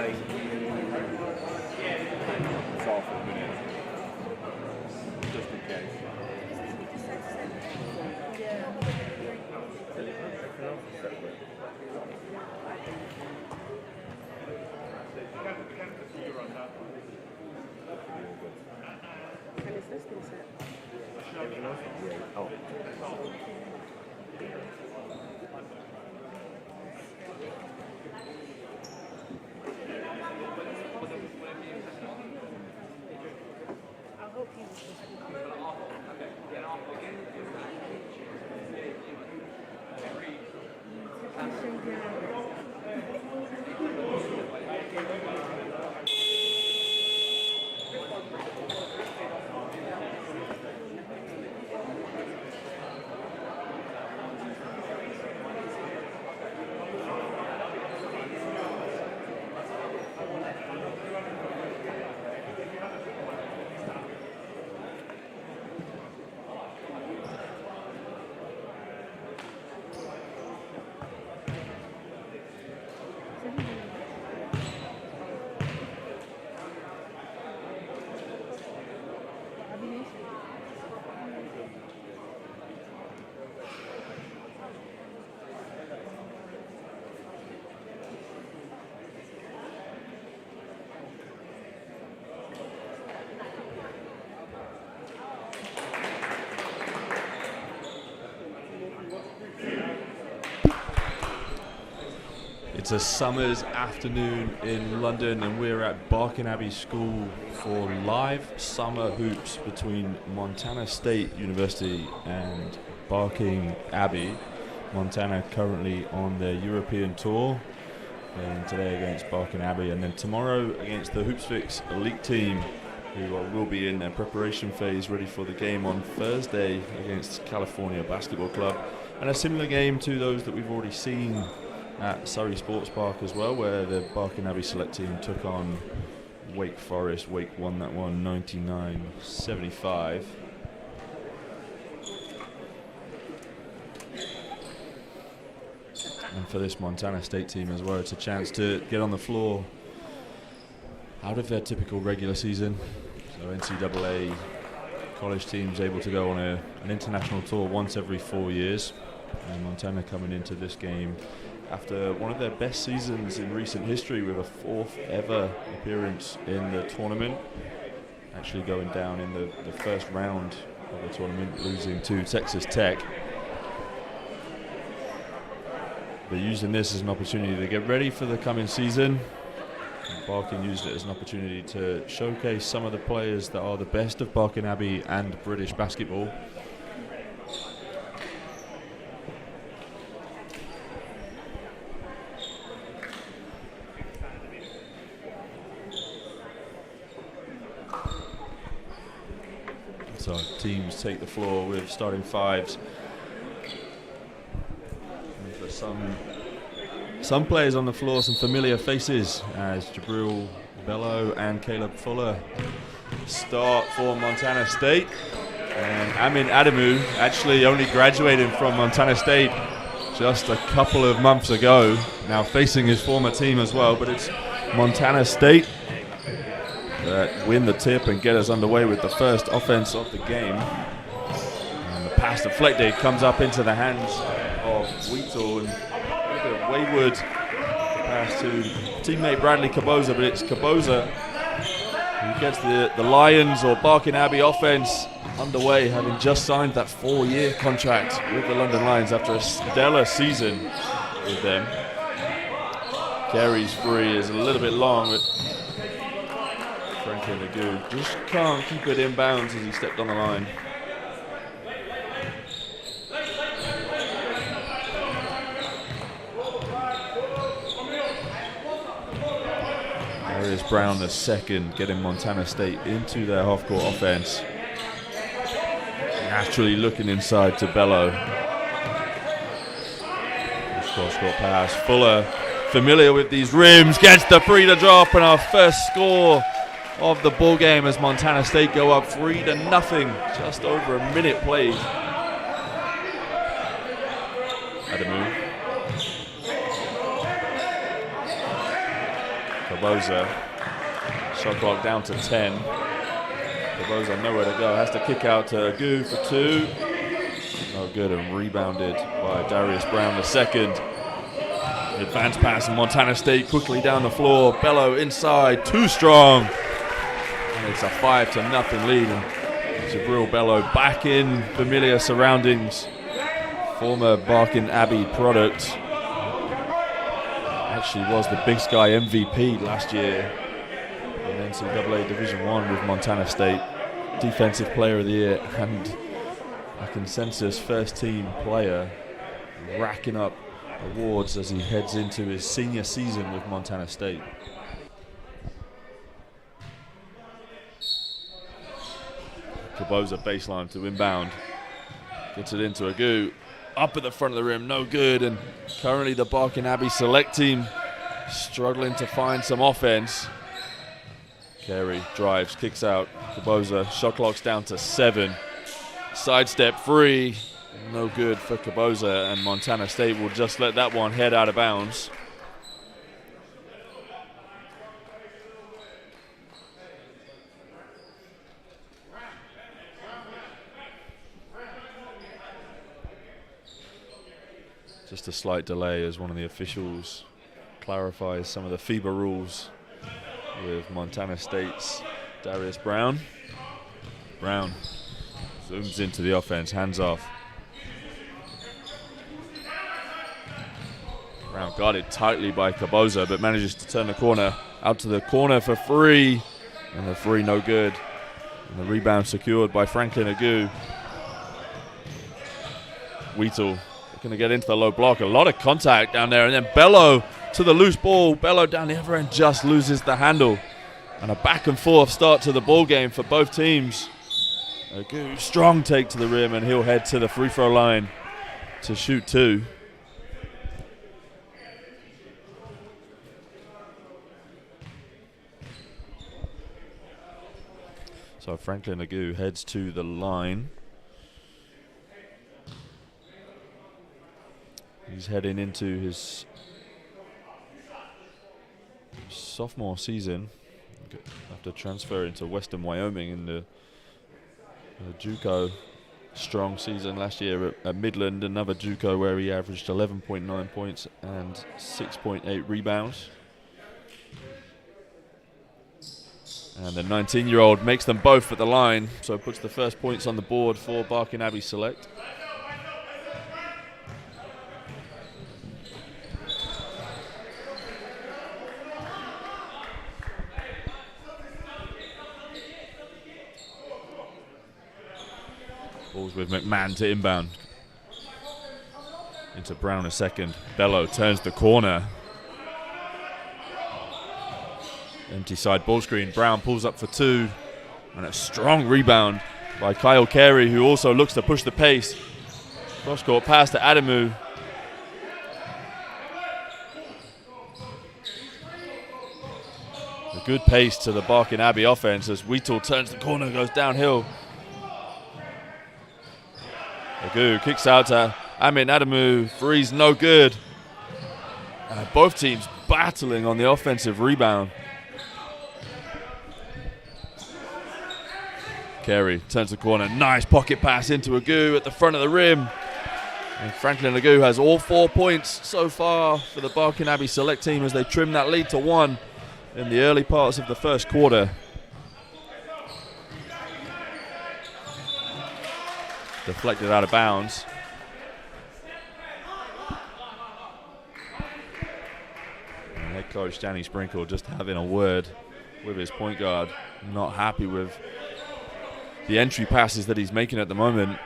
It's off for a minute. Just in case. And is this been set? Oh. I hope he was just It's a summer's afternoon in London and we're at Barking Abbey School for live summer hoops between Montana State University and Barking Abbey. Montana currently on their European tour, playing today against Barking Abbey and then tomorrow against the Hoopsfix elite team, who will be in their preparation phase ready for the game on Thursday against California Basketball Club. And a similar game to those that we've already seen at Surrey Sports Park as well, where the Barking Abbey select team took on Wake Forest. Wake won that one 99-75. And for this Montana State team as well, it's a chance to get on the floor out of their typical regular season. So NCAA college teams able to go on an international tour once every 4 years. And Montana coming into this game after one of their best seasons in recent history, with a fourth ever appearance in the tournament, actually going down in the first round of the tournament, losing to Texas Tech. But using this as an opportunity to get ready for the coming season. Barking used it as an opportunity to showcase some of the players that are the best of Barking Abbey and British basketball. So teams take the floor with starting fives. And for some players on the floor, some familiar faces as Jabril Bello and Caleb Fuller start for Montana State. And Amin Adamu actually only graduating from Montana State just a couple of months ago, now facing his former team as well, but it's Montana State that win the tip and get us underway with the first offense of the game. And the pass deflected comes up into the hands of Wheatle, and a little bit wayward pass to teammate Bradley Caboza, but it's Caboza who gets the Lions or Barking Abbey offense underway, having just signed that 4-year contract with the London Lions after a stellar season with them. Carey's free is a little bit long, but Frankie Nagu just can't keep it inbounds as he stepped on the line. Darius Brown the second, getting Montana State into their half-court offense. Naturally looking inside to Bello. Cross-court pass. Fuller, familiar with these rims, gets the free to drop, and our first score of the ball game as Montana State go up 3-0. Just over a minute played. Adamu. Barbosa. Shot clock down to 10. Barbosa nowhere to go. Has to kick out to Agu for 2. No good, and rebounded by Darius Brown the second. Advanced pass, and Montana State quickly down the floor. Bello inside, too strong. And it's a 5-0 lead. And Jabril Bello back in familiar surroundings. Former Barking Abbey product. Actually was the Big Sky MVP last year in NCAA Division I with Montana State. Defensive Player of the Year and a consensus first team player, racking up awards as he heads into his senior season with Montana State. Barbosa baseline to inbound. Gets it into Agu. Up at the front of the rim, no good. And currently the Barking Abbey select team struggling to find some offense. Carey drives, kicks out. Barbosa, shot clock's down to 7. Sidestep free, no good for Barbosa, and Montana State will just let that one head out of bounds. Just a slight delay as one of the officials clarifies some of the FIBA rules with Montana State's Darius Brown. Brown zooms into the offense, hands off. Brown guarded tightly by Barbosa, but manages to turn the corner. Out to the corner for 3, and the 3 no good. And the rebound secured by Franklin Agu. Wheatle going to get into the low block. A lot of contact down there, and then Bello to the loose ball. Bello down the other end just loses the handle. And a back and forth start to the ball game for both teams. Agu, strong take to the rim, and he'll head to the free throw line to shoot 2. So Franklin Agu heads to the line. He's heading into his sophomore season after transferring to Western Wyoming in the JUCO. Strong season last year at Midland, another JUCO where he averaged 11.9 points and 6.8 rebounds. And the 19-year-old makes them both at the line, so puts the first points on the board for Barking Abbey Select. Balls with McMahon to inbound. Into Brown a second. Bello turns the corner. Empty side ball screen. Brown pulls up for 2. And a strong rebound by Kyle Carey, who also looks to push the pace. Cross court pass to Adamu. A good pace to the Barking Abbey offense as Wheatle turns the corner, goes downhill. Agu kicks out to Amin Adamu. 3's no good. Both teams battling on the offensive rebound. Carey turns the corner. Nice pocket pass into Agu at the front of the rim. And Franklin Agu has all 4 points so far for the Barking Abbey Select team as they trim that lead to 1 in the early parts of the first quarter. Deflected out of bounds. And head coach Danny Sprinkle just having a word with his point guard. Not happy with the entry passes that he's making at the moment.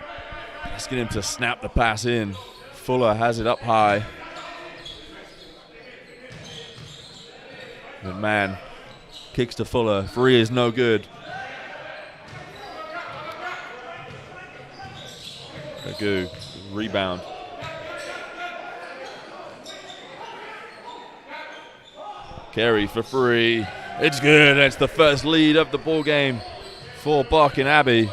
Asking him to snap the pass in. Fuller has it up high. McMahon kicks to Fuller. 3 is no good. Agu, rebound. Carey for 3. It's good. It's the first lead of the ball game for Barking Abbey.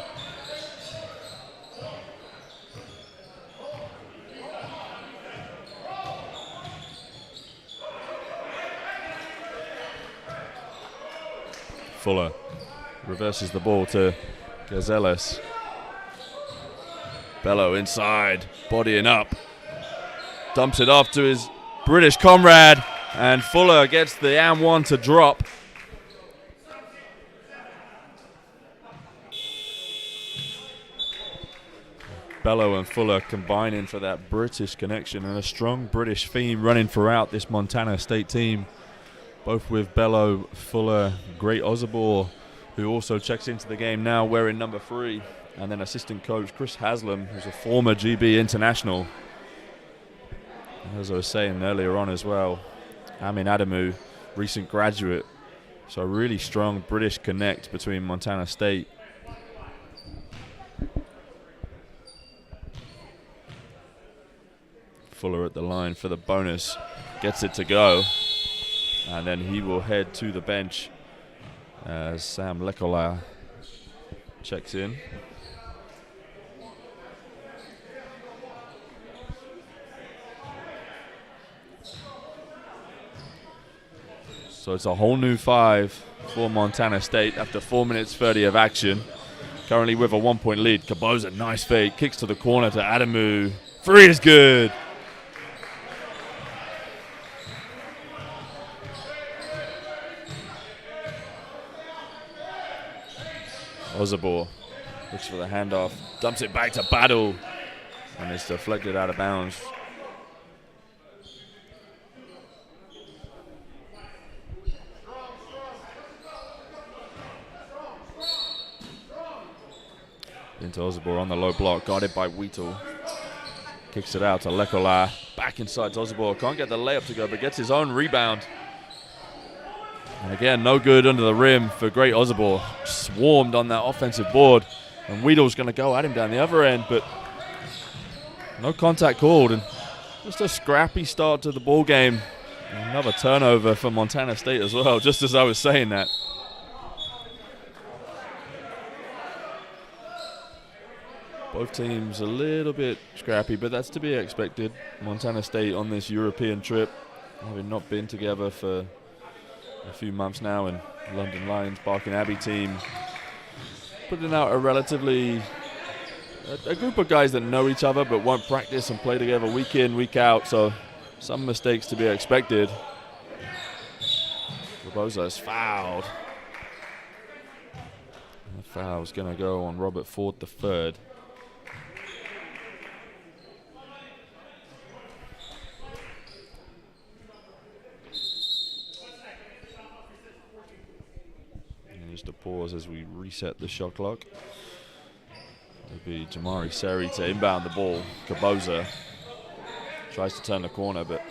Fuller reverses the ball to Gazelles. Bello inside, bodying up. Dumps it off to his British comrade, and Fuller gets the and one to drop. Bello and Fuller combining for that British connection, and a strong British theme running throughout this Montana State team. Both with Bello, Fuller, Great Ozabor, who also checks into the game now wearing number 3, and then assistant coach Chris Haslam, who's a former GB international. As I was saying earlier on as well, Amin Adamu, recent graduate. So a really strong British connect between Montana State. Fuller at the line for the bonus, gets it to go, and then he will head to the bench as Sam Lekola checks in. So it's a whole new 5 for Montana State after 4 minutes 30 of action. Currently with a 1-point lead. Kaboza, nice fake, kicks to the corner to Adamu. 3 is good. Ozabor looks for the handoff, dumps it back to Battle, and it's deflected out of bounds. Into Ozabor on the low block, guarded by Wheatle. Kicks it out to Lekola, back inside to Ozabor. Can't get the layup to go, but gets his own rebound. And again, no good under the rim for Great Ozabor. Swarmed on that offensive board, and Wheatle's going to go at him down the other end, but no contact called, and just a scrappy start to the ball game. Another turnover for Montana State as well, just as I was saying that. Both teams a little bit scrappy, but that's to be expected. Montana State on this European trip, having not been together for a few months now, and London Lions, Barking Abbey team putting out a relatively a group of guys that know each other but won't practice and play together week in, week out, so some mistakes to be expected. Barbosa is fouled. And the foul's going to go on Robert Ford III. Just a pause as we reset the shot clock. It'll be Jamari Seri to inbound the ball. Kaboza tries to turn the corner, but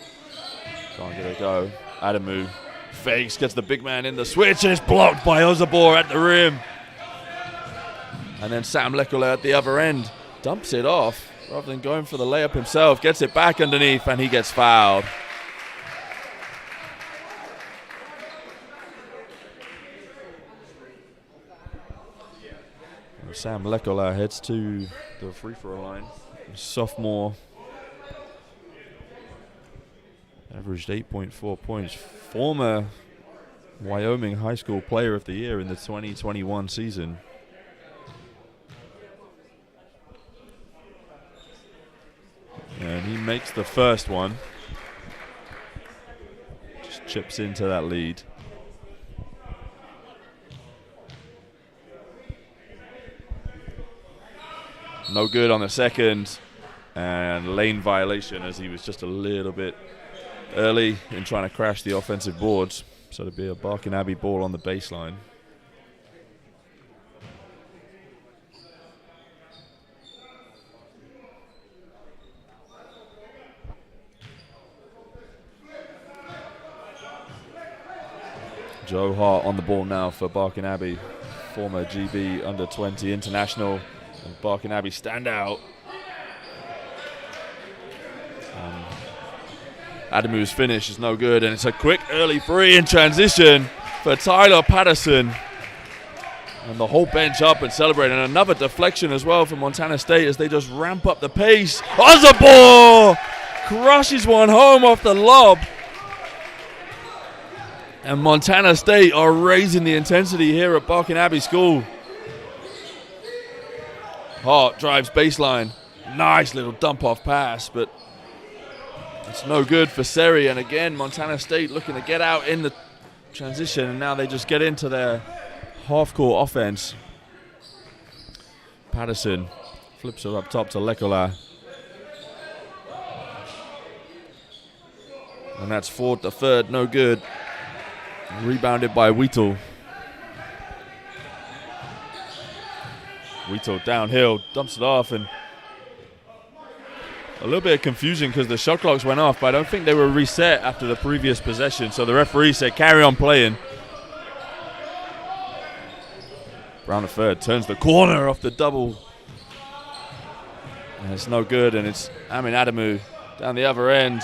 can't get a go. Adamu fakes, gets the big man in the switch, and it's blocked by Ozabor at the rim. And then Sam Lekola at the other end dumps it off rather than going for the layup himself. Gets it back underneath, and he gets fouled. Sam Lekola heads to the free throw line. Sophomore, averaged 8.4 points. Former Wyoming High School Player of the Year in the 2021 season. And he makes the first one. Just chips into that lead. No good on the second, and lane violation as he was just a little bit early in trying to crash the offensive boards. So it'll be a Barking Abbey ball on the baseline. Joe Hart on the ball now for Barking Abbey, former GB under-20 international. And Barking Abbey standout. Adamu's finish is no good, and it's a quick early 3 in transition for Tyler Patterson. And the whole bench up and celebrating. And another deflection as well from Montana State as they just ramp up the pace. Ozabor crushes one home off the lob. And Montana State are raising the intensity here at Barking Abbey School. Hart drives baseline. Nice little dump-off pass, but it's no good for Seri. And again, Montana State looking to get out in the transition, and now they just get into their half-court offense. Patterson flips it up top to Lekola. And that's Ford the third, no good. Rebounded by Wheatle. Wheatle downhill, dumps it off, and a little bit of confusion because the shot clocks went off, but I don't think they were reset after the previous possession, so the referee said carry on playing. Brown the third turns the corner off the double. And it's no good, and it's Amin Adamu down the other end.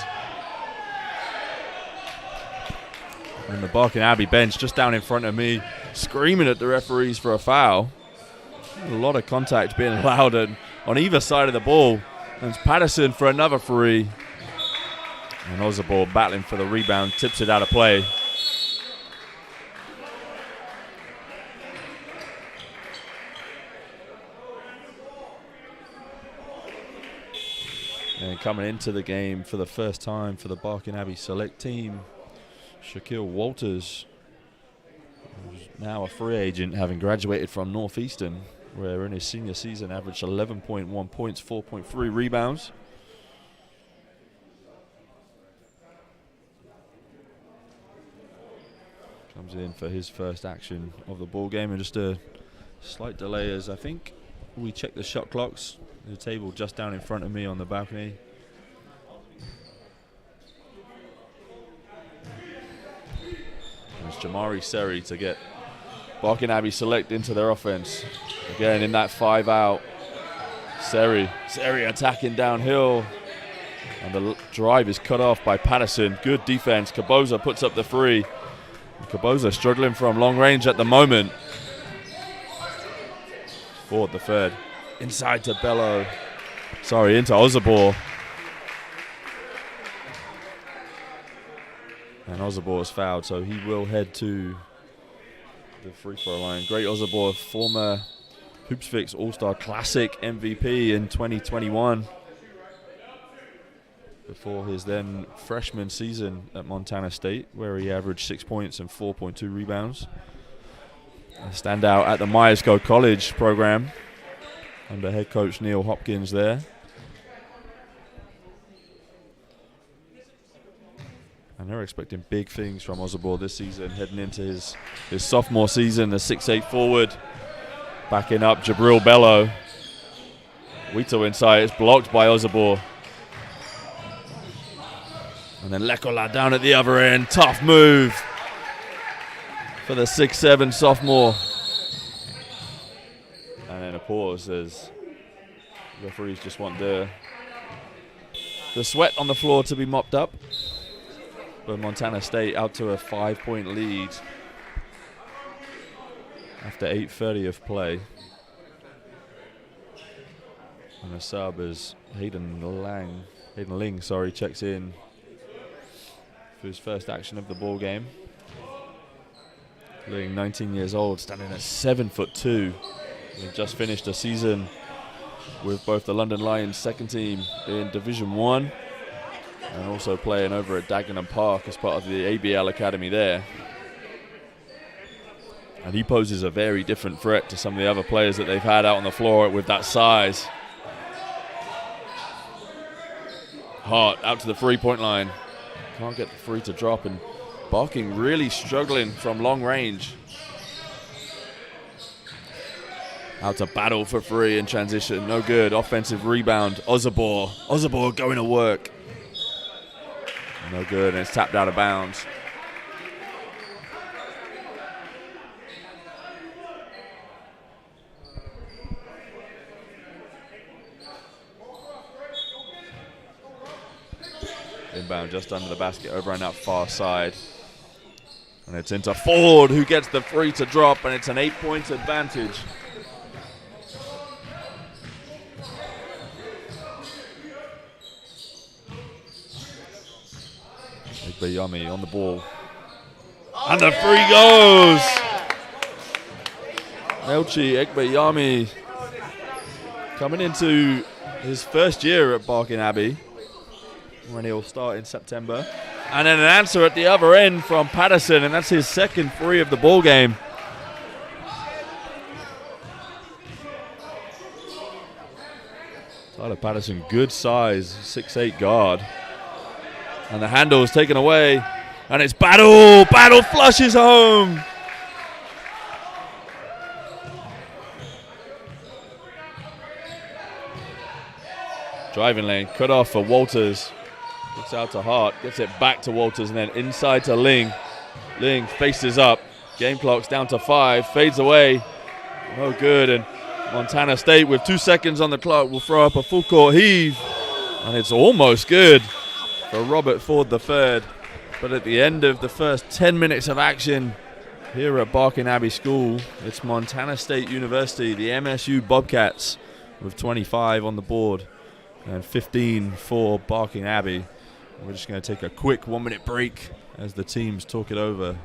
And the Barking Abbey bench just down in front of me, screaming at the referees for a foul. A lot of contact being allowed on either side of the ball. And it's Patterson for another free. And Osabor battling for the rebound, tips it out of play. And coming into the game for the first time for the Barking Abbey select team, Shaquille Walters, who's now a free agent, having graduated from Northeastern, where in his senior season averaged 11.1 points, 4.3 rebounds. Comes in for his first action of the ball game, and just a slight delay as I think we check the shot clocks. The table just down in front of me on the balcony. It's Jamari Seri to get Barking Abbey select into their offense. Again in that 5-out. Seri attacking downhill. And the drive is cut off by Patterson. Good defense. Kaboza puts up the three. Kaboza struggling from long range at the moment. Ford the third. Inside to Bello. Sorry, into Osabor. And Osabor is fouled, so he will head to the free throw line. Great Osabor, former Hoopsfix All-Star Classic MVP in 2021. Before his then freshman season at Montana State, where he averaged 6 points and 4.2 rebounds. A standout at the Myerscough College program under head coach Neil Hopkins there. And they're expecting big things from Osabor this season, heading into his sophomore season. The 6'8" forward, backing up Jabril Bello. Wheatle inside, it's blocked by Osabor. And then Lekola down at the other end, tough move for the 6'7" sophomore. And then a pause as referees just want the sweat on the floor to be mopped up. But Montana State out to a 5-point lead after 8:30 of play. And the sub is Hayden Ling, checks in for his first action of the ball game. Ling, 19 years old, standing at 7'2". He just finished a season with both the London Lions second team in Division 1 and also playing over at Dagenham Park as part of the ABL Academy there. And he poses a very different threat to some of the other players that they've had out on the floor with that size. Hart out to the three-point line. Can't get the free to drop, and Barking really struggling from long range. Out to battle for free in transition. No good. Offensive rebound. Osabor going to work. No good, and it's tapped out of bounds. Inbound just under the basket over on that far side. And it's into Ford, who gets the free to drop, and it's an 8-point advantage. Bayami on the ball. And the free goes. Elchi Ekbayami coming into his first year at Barking Abbey, when he'll start in September. And then an answer at the other end from Patterson, and that's his second free of the ball game. Tyler Patterson, good size, 6'8" guard. And the handle is taken away, and it's Battle. Battle flushes home. Driving lane, cut off for Walters. Looks out to Hart, gets it back to Walters, and then inside to Ling. Ling faces up. Game clock's down to 5, fades away. No good, and Montana State with 2 seconds on the clock will throw up a full court heave. And it's almost good for Robert Ford III. But at the end of the first 10 minutes of action here at Barking Abbey School, it's Montana State University, the MSU Bobcats, with 25 on the board and 15 for Barking Abbey. We're just going to take a quick 1-minute break as the teams talk it over.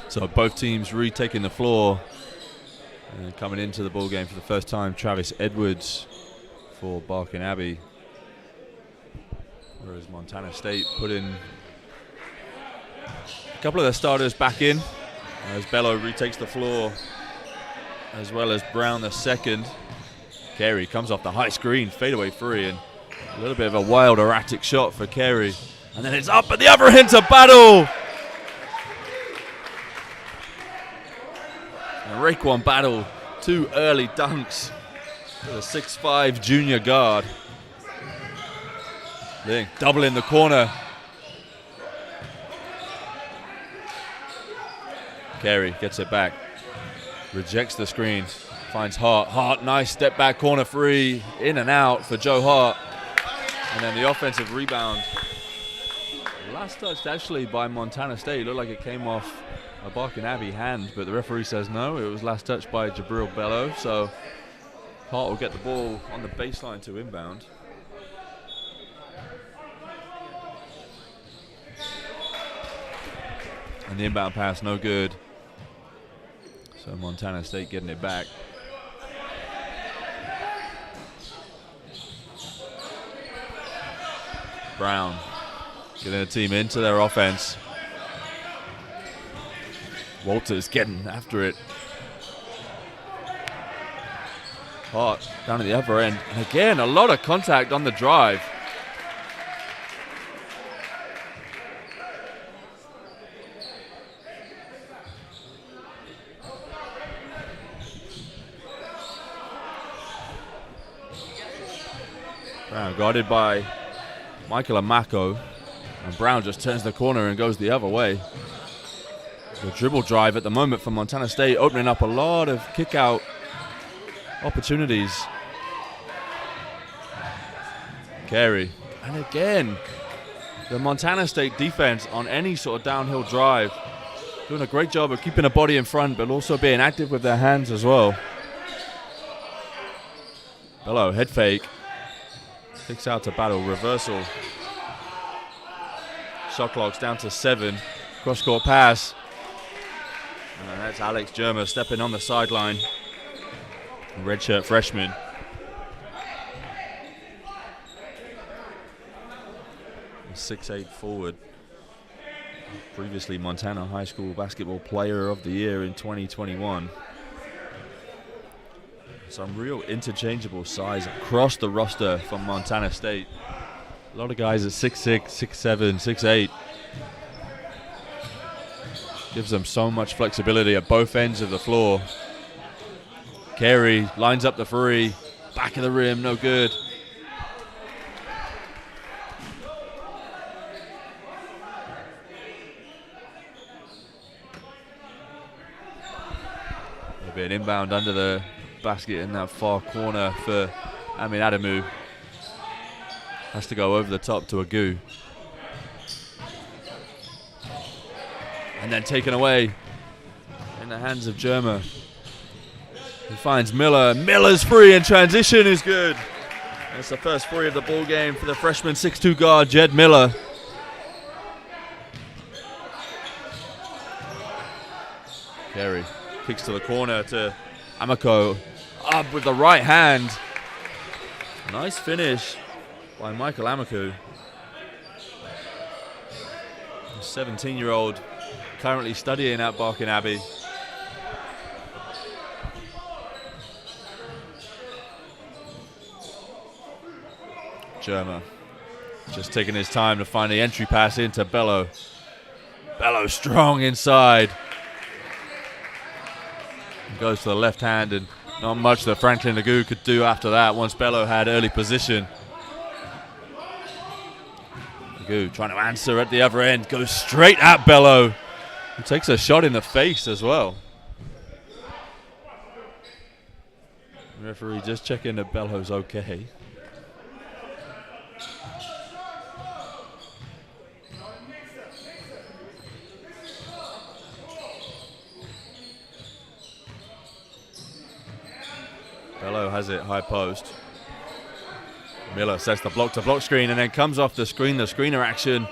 So both teams retaking the floor and coming into the ball game for the first time. Travis Edwards for Barking Abbey, whereas Montana State put in a couple of their starters back in as Bello retakes the floor, as well as Brown the second. Carey comes off the high screen, fadeaway free, and a little bit of a wild erratic shot for Carey. And then it's up at the other end to Battle. And Raekwon Battle, 2 early dunks for the 6'5" junior guard. Ling double in the corner. Carey gets it back, rejects the screen, finds Hart. Hart, nice step back corner three, in and out for Joe Hart. And then the offensive rebound. Last touched actually by Montana State. Looked like it came off a Barking Abbey hand, but the referee says no, it was last touched by Jabril Bello. So Hart will get the ball on the baseline to inbound. And the inbound pass, no good. So Montana State getting it back. Brown getting the team into their offense. Walters getting after it. Hart down at the other end. And again, a lot of contact on the drive. Brown guarded by Michael Amako. And Brown just turns the corner and goes the other way. The dribble drive at the moment for Montana State, opening up a lot of kick-out opportunities. Carey. And again, the Montana State defense on any sort of downhill drive, doing a great job of keeping a body in front, but also being active with their hands as well. Bello, head fake. Kicks out to Battle, reversal. Shot clock's down to 7. Cross-court pass. And that's Alex Germer stepping on the sideline. Redshirt freshman. A 6'8" forward. Previously Montana High School Basketball Player of the Year in 2021. Some real interchangeable size across the roster from Montana State. A lot of guys at 6'6", 6'7", 6'8". Gives them so much flexibility at both ends of the floor. Carey lines up the three. Back of the rim, no good. There'll be an inbound under the basket in that far corner for Amin Adamu. Has to go over the top to Agu. And then taken away in the hands of Germer. He finds Miller. Miller's free in transition is good. That's the first free of the ball game for the freshman 6'2" guard, Jed Miller. Carey kicks to the corner to Amako. Up with the right hand. Nice finish by Michael Amaku. 17-year-old currently studying at Barking Abbey. Germer just taking his time to find the entry pass into Bello. Bello strong inside. Goes to the left hand, and not much that Franklin Agu could do after that once Bello had early position. Agu trying to answer at the other end, goes straight at Bello. He takes a shot in the face as well. The referee just checking that Bello's okay. Bello has it high post. Miller sets the block-to-block screen and then comes off the screen, the screener action.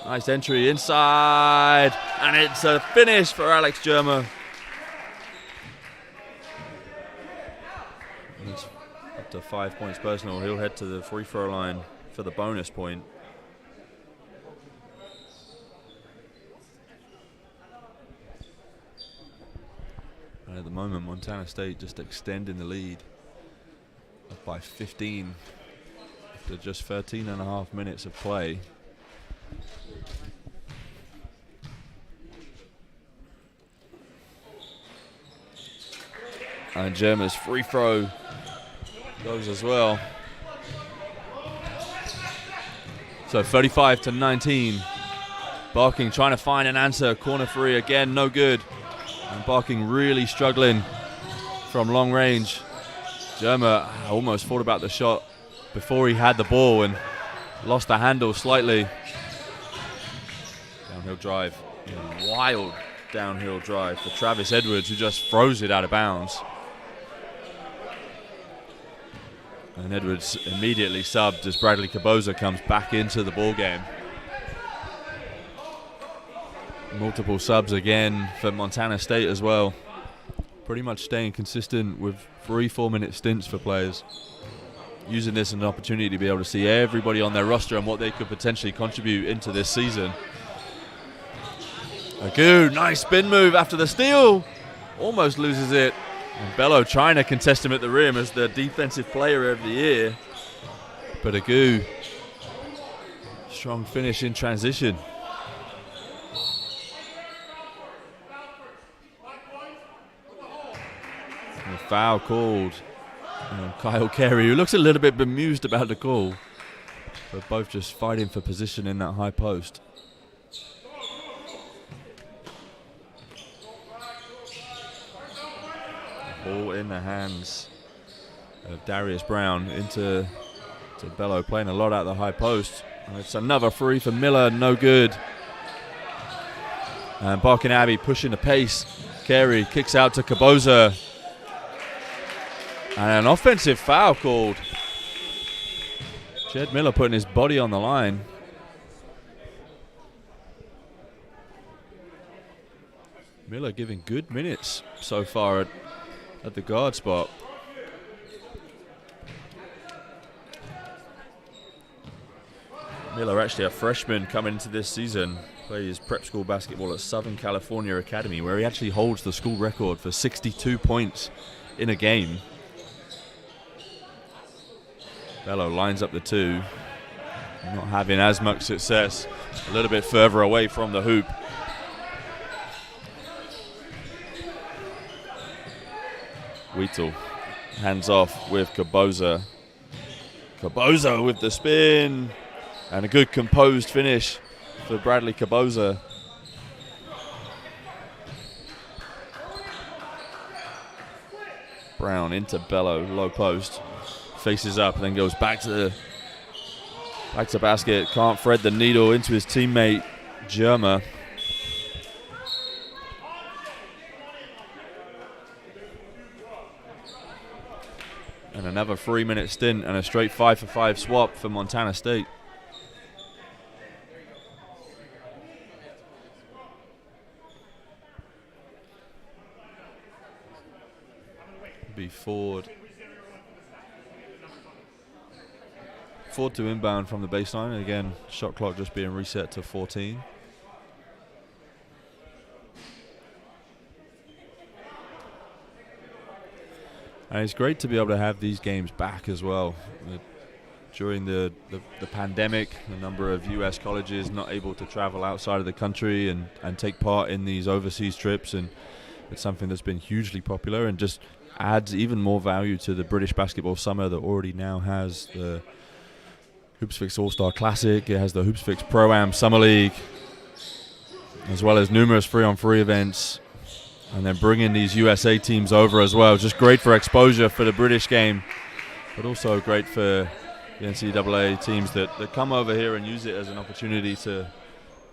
Nice entry inside, and it's a finish for Alex Germer. It's up to 5 points personal. He'll head to the free throw line for the bonus point. And at the moment, Montana State just extending the lead up by 15 after just 13 and a half minutes of play. And Germer's free throw goes as well. So 35-19. Barking trying to find an answer. Corner three again, no good. And Barking really struggling from long range. Germer almost thought about the shot before he had the ball and lost the handle slightly. Downhill drive. Wild downhill drive for Travis Edwards, who just throws it out of bounds. And Edwards immediately subbed as Bradley Caboza comes back into the ball game. Multiple subs again for Montana State as well. Pretty much staying consistent with 3 4-minute stints for players. Using this as an opportunity to be able to see everybody on their roster and what they could potentially contribute into this season. Agu, nice spin move after the steal. Almost loses it. And Bello trying to contest him at the rim as the defensive player of the year. But Agu, strong finish in transition. And a foul called. Kyle Carey, who looks a little bit bemused about the call. but both just fighting for position in that high post. Ball in the hands of Darius Brown into Bello, playing a lot out of the high post. And it's another free for Miller, no good. And Barking Abbey pushing the pace. Carey kicks out to Kaboza. And an offensive foul called. Jed Miller putting his body on the line. Miller giving good minutes so far at the guard spot. Miller, actually a freshman coming into this season, plays prep school basketball at Southern California Academy, where he actually holds the school record for 62 points in a game. Bello lines up the two, not having as much success, a little bit further away from the hoop. Wheatle hands off with Kaboza. Kaboza with the spin. And a good composed finish for Bradley Kaboza. Brown into Bello, low post. Faces up and then goes back to basket. Can't thread the needle into his teammate, Germa. And another 3-minute stint and a straight 5-for-5 swap for Montana State. Be Ford to inbound from the baseline. Again, shot clock just being reset to 14. And it's great to be able to have these games back as well. During the pandemic, a number of US colleges not able to travel outside of the country and take part in these overseas trips, and it's something that's been hugely popular and just adds even more value to the British basketball summer that already now has the Hoopsfix All-Star Classic. It has the Hoopsfix Pro-Am Summer League, as well as numerous 3-on-3 events. And then bringing these USA teams over as well. Just great for exposure for the British game, but also great for the NCAA teams that come over here and use it as an opportunity to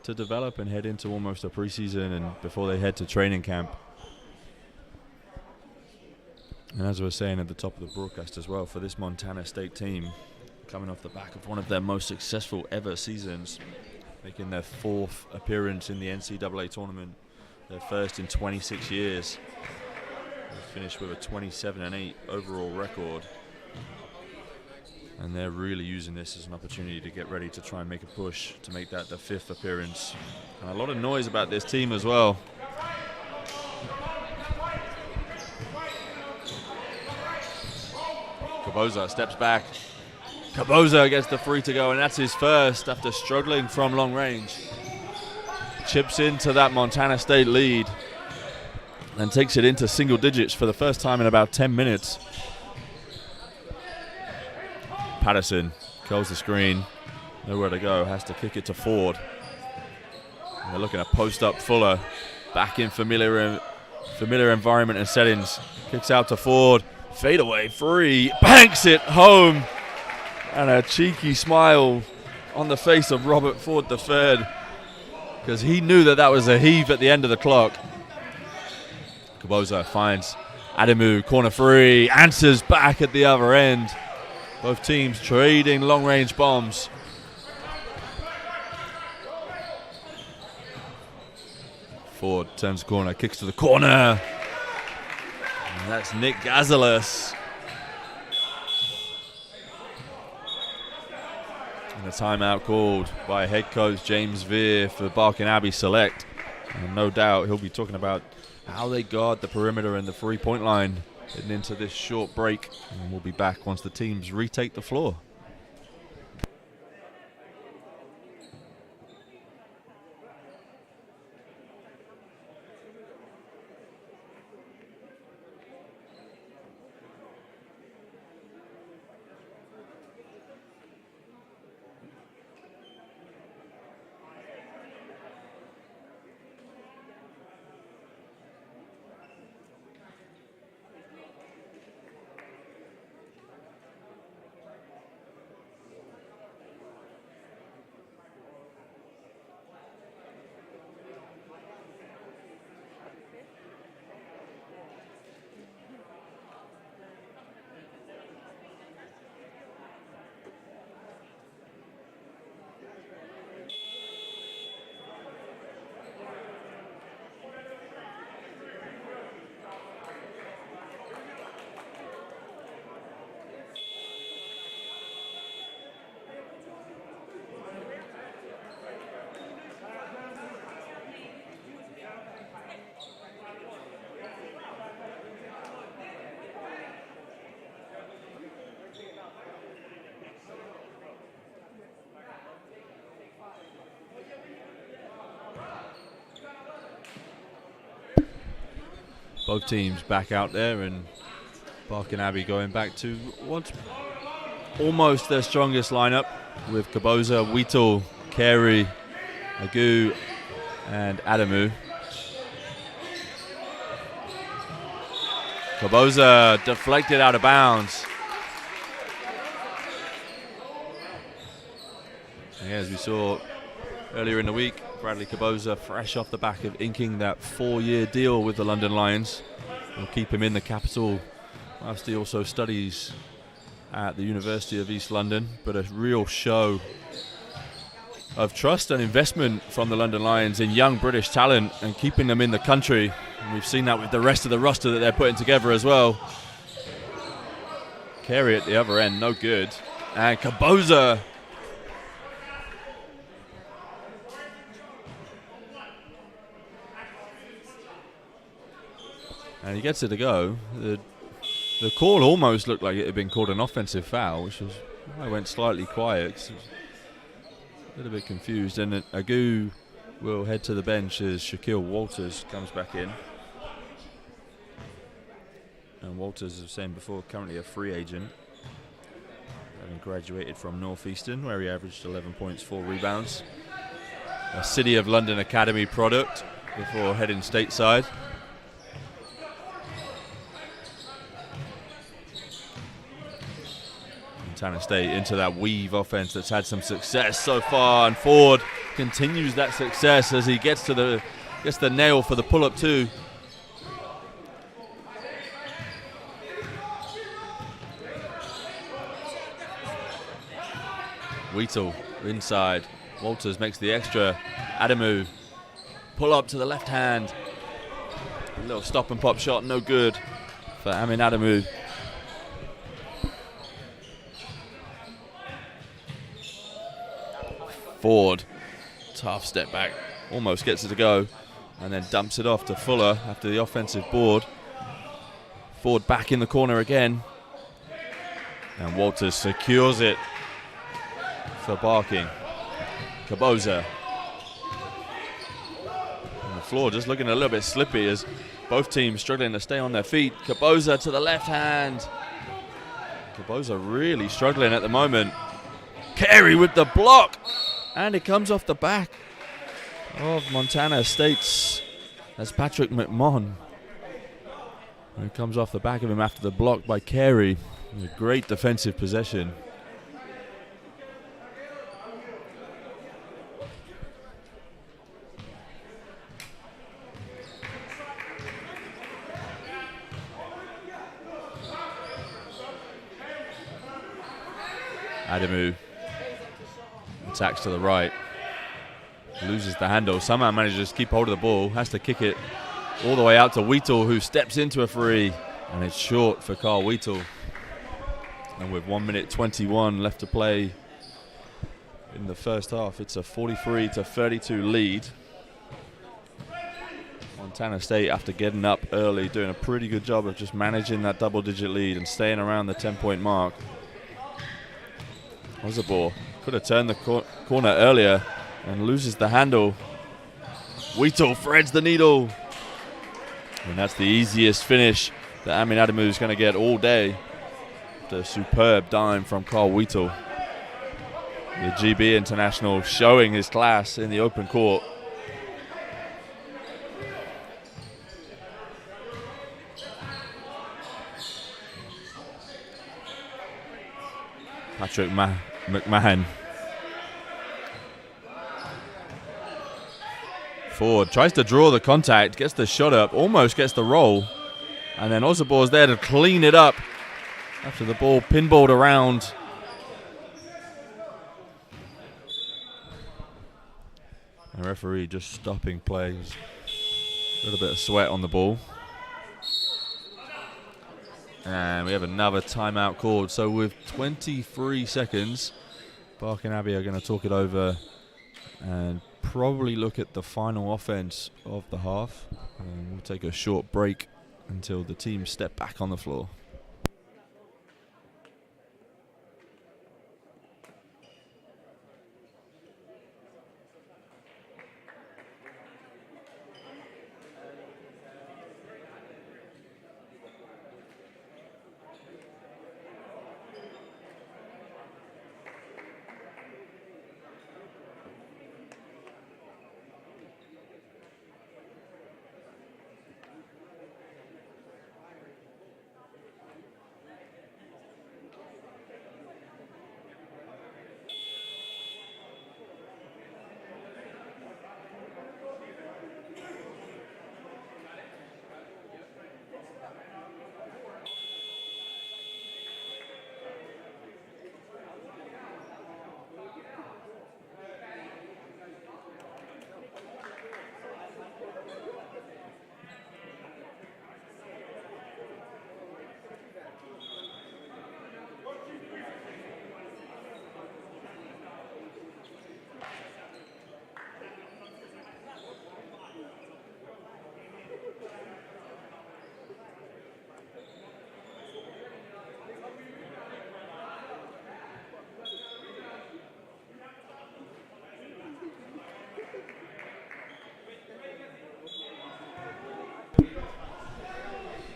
develop and head into almost a preseason and before they head to training camp. And as I was saying at the top of the broadcast as well, for this Montana State team, coming off the back of one of their most successful ever seasons, making their 4th appearance in the NCAA tournament, their first in 26 years. They finished with a 27-8 overall record. And they're really using this as an opportunity to get ready to try and make a push to make that their 5th appearance. And a lot of noise about this team as well. Kaboza steps back. Kaboza gets the free to go, and that's his first after struggling from long range. Chips into that Montana State lead and takes it into single digits for the first time in about 10 minutes. Patterson curls the screen, nowhere to go, has to kick it to Ford. And they're looking to post up Fuller, back in familiar environment and settings. Kicks out to Ford, fadeaway free, banks it home, and a cheeky smile on the face of Robert Ford III, because he knew that was a heave at the end of the clock. Kaboza finds Adamu, corner three, answers back at the other end. Both teams trading long-range bombs. Ford turns the corner, kicks to the corner. And that's Nick Gazalis. And a timeout called by head coach James Veer for Barking Abbey Select. And no doubt he'll be talking about how they guard the perimeter and the three-point line heading into this short break. And we'll be back once the teams retake the floor. Both teams back out there, and Barking Abbey going back to what's almost their strongest lineup with Kaboza, Wheatle, Carey, Agu, and Adamu. Kaboza deflected out of bounds. And as we saw earlier in the week, Bradley Kaboza, fresh off the back of inking that 4-year deal with the London Lions, will keep him in the capital whilst he also studies at the University of East London. But a real show of trust and investment from the London Lions in young British talent and keeping them in the country. And we've seen that with the rest of the roster that they're putting together as well. Carey at the other end, no good. And Kaboza. And he gets it to go. The call almost looked like it had been called an offensive foul, which was why I went slightly quiet. 'Cause I was a little bit confused. And Agu will head to the bench as Shaquille Walters comes back in. And Walters, as I was saying before, currently a free agent, having graduated from Northeastern, where he averaged 11 points, 4 rebounds. A City of London Academy product before heading stateside. Montana State into that weave offense that's had some success so far, and Ford continues that success as he gets the nail for the pull-up too. Wheatle inside. Walters makes the extra. Adamu pull up to the left hand. A little stop and pop shot, no good for Amin Adamu. Ford, tough step back, almost gets it to go, and then dumps it off to Fuller after the offensive board. Ford back in the corner again, and Walters secures it for Barking. Kaboza on the floor, just looking a little bit slippy as both teams struggling to stay on their feet. Kaboza to the left hand. Kaboza really struggling at the moment. Carey with the block. And it comes off the back of Montana State's. That's Patrick McMahon. And it comes off the back of him after the block by Carey. A great defensive possession. Adamu attacks to the right, loses the handle, somehow manages to keep hold of the ball, has to kick it all the way out to Wheatle, who steps into a free, and it's short for Carl Wheatle. And with 1:21 left to play in the first half, it's a 43-32 lead. Montana State, after getting up early, doing a pretty good job of just managing that double-digit lead and staying around the 10-point mark. Osabor could have turned the corner earlier and loses the handle. Wheatle threads the needle. And that's the easiest finish that Amin Adamu is going to get all day. The superb dime from Carl Wheatle. The GB international showing his class in the open court. Patrick McMahon. Ford tries to draw the contact, gets the shot up, almost gets the roll, and then Osabor's there to clean it up after the ball pinballed around. The referee just stopping play. A little bit of sweat on the ball. And we have another timeout called. So with 23 seconds, Barking Abbey are going to talk it over and probably look at the final offense of the half. And we'll take a short break until the team step back on the floor.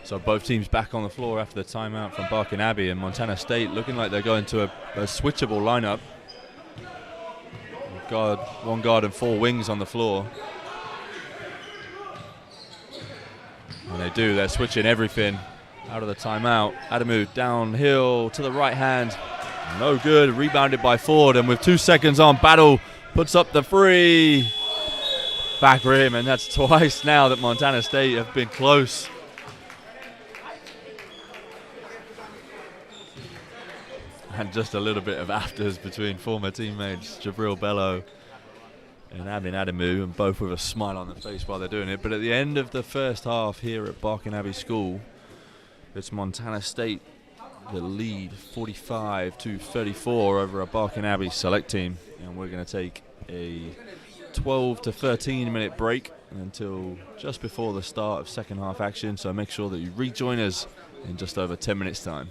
So both teams back on the floor after the timeout from Barking Abbey, and Montana State looking like they're going to a switchable lineup. One guard and 4 wings on the floor. And they do, they're switching everything out of the timeout. Adamu downhill to the right hand. No good, rebounded by Ford, and with 2 seconds on, Battle puts up the 3. Back rim, and that's twice now that Montana State have been close. And just a little bit of afters between former teammates Jabril Bello and Amin Adamu, and both with a smile on their face while they're doing it. But at the end of the first half here at Barking Abbey School, it's Montana State the lead, 45-34 over a Barking Abbey select team. And we're going to take a 12 to 13 minute break until just before the start of second half action. So make sure that you rejoin us in just over 10 minutes time.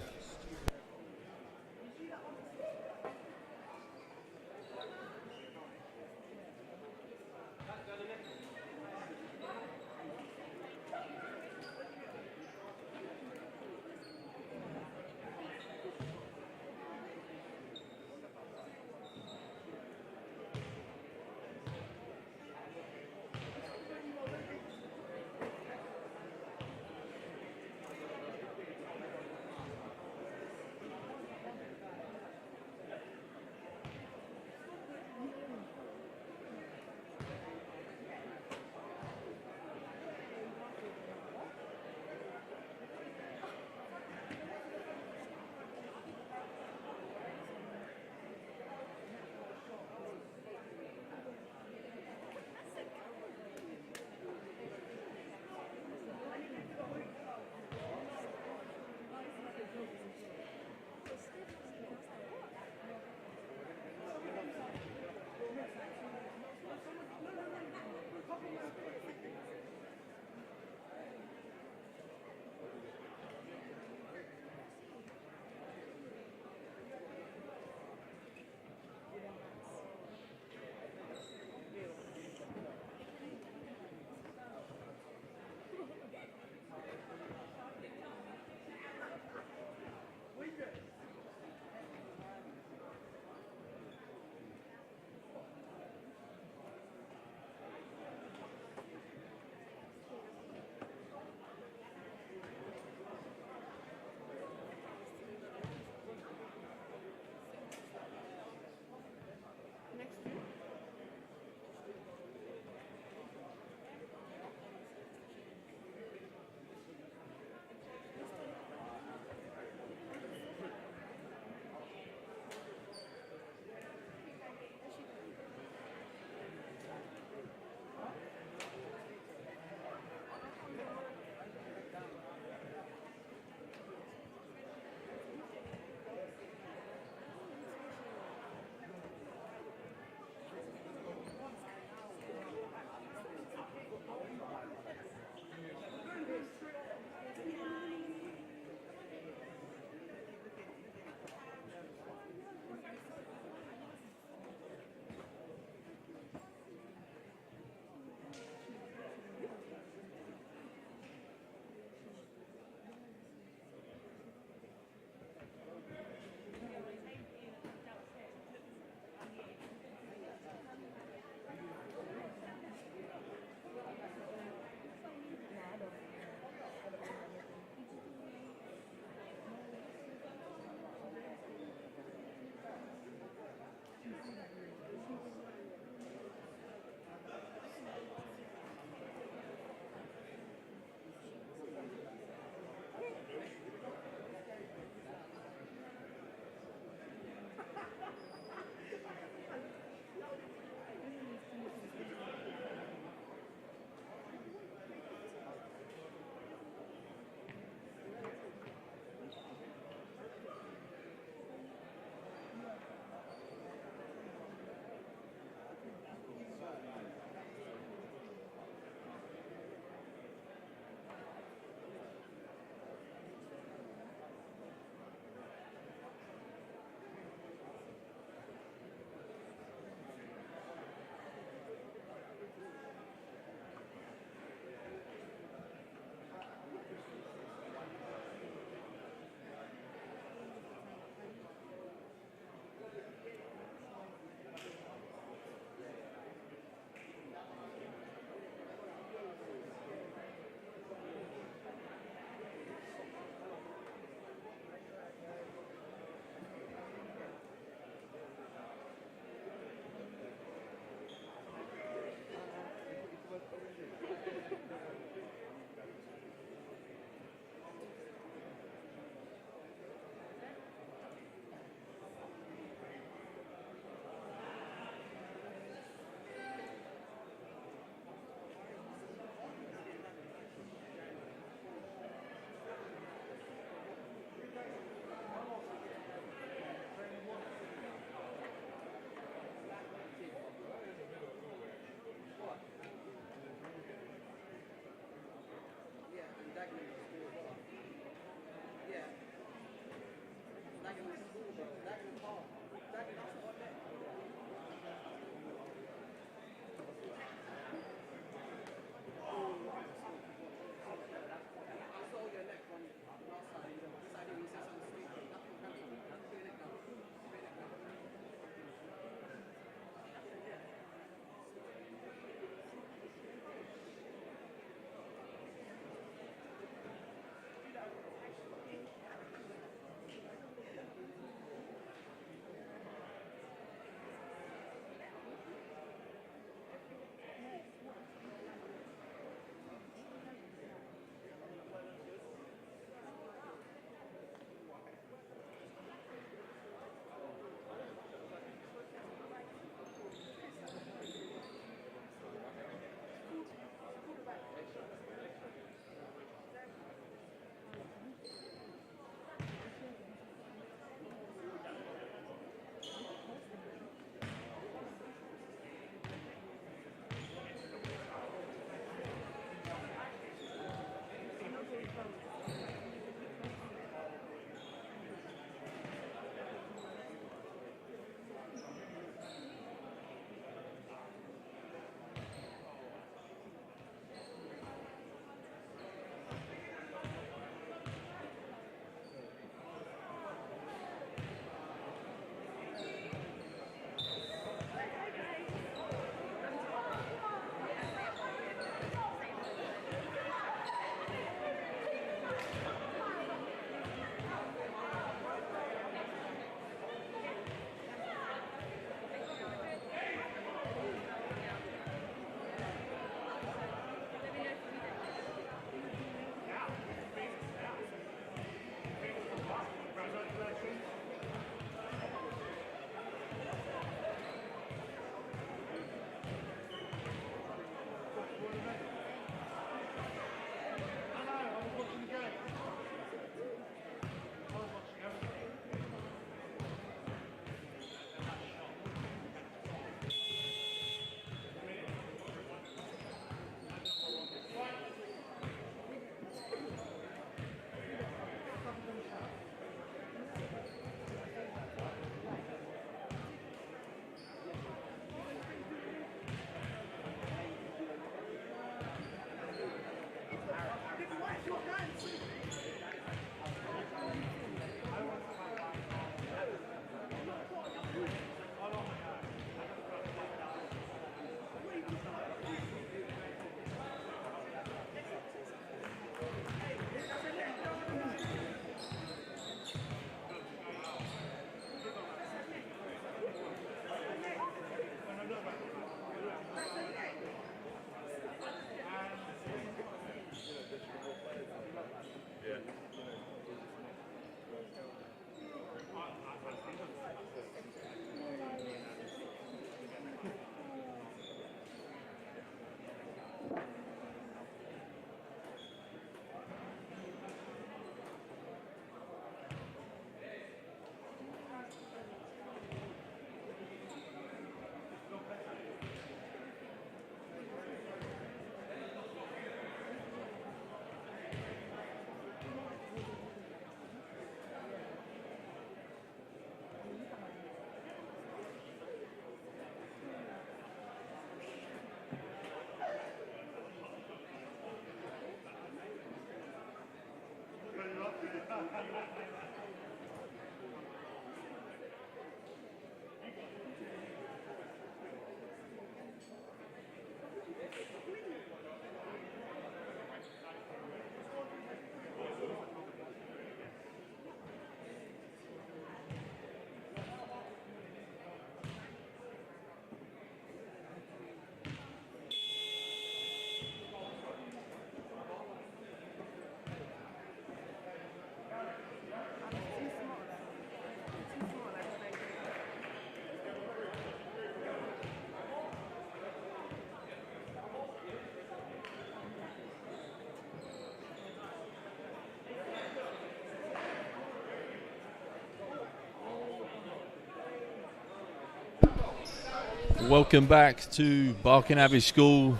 Welcome back to Barking Abbey School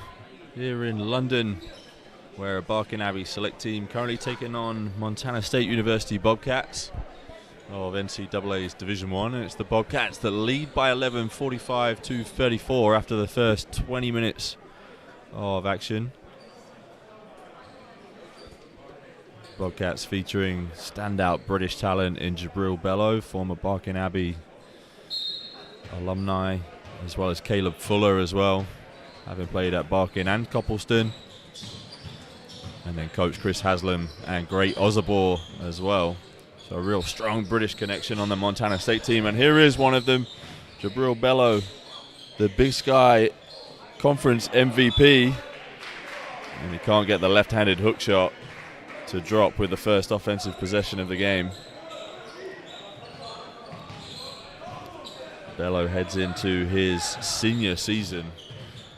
here in London, where a Barking Abbey select team currently taking on Montana State University Bobcats of NCAA's Division 1, and it's the Bobcats that lead by 11, 45-34 after the first 20 minutes of action. Bobcats featuring standout British talent in Jabril Bello, former Barking Abbey alumni, as well as Caleb Fuller as well, having played at Barking and Copleston. And then coach Chris Haslam and Great Ozabor as well. So a real strong British connection on the Montana State team. And here is one of them, Jabril Bello, the Big Sky Conference MVP. And he can't get the left-handed hook shot to drop with the first offensive possession of the game. Bello heads into his senior season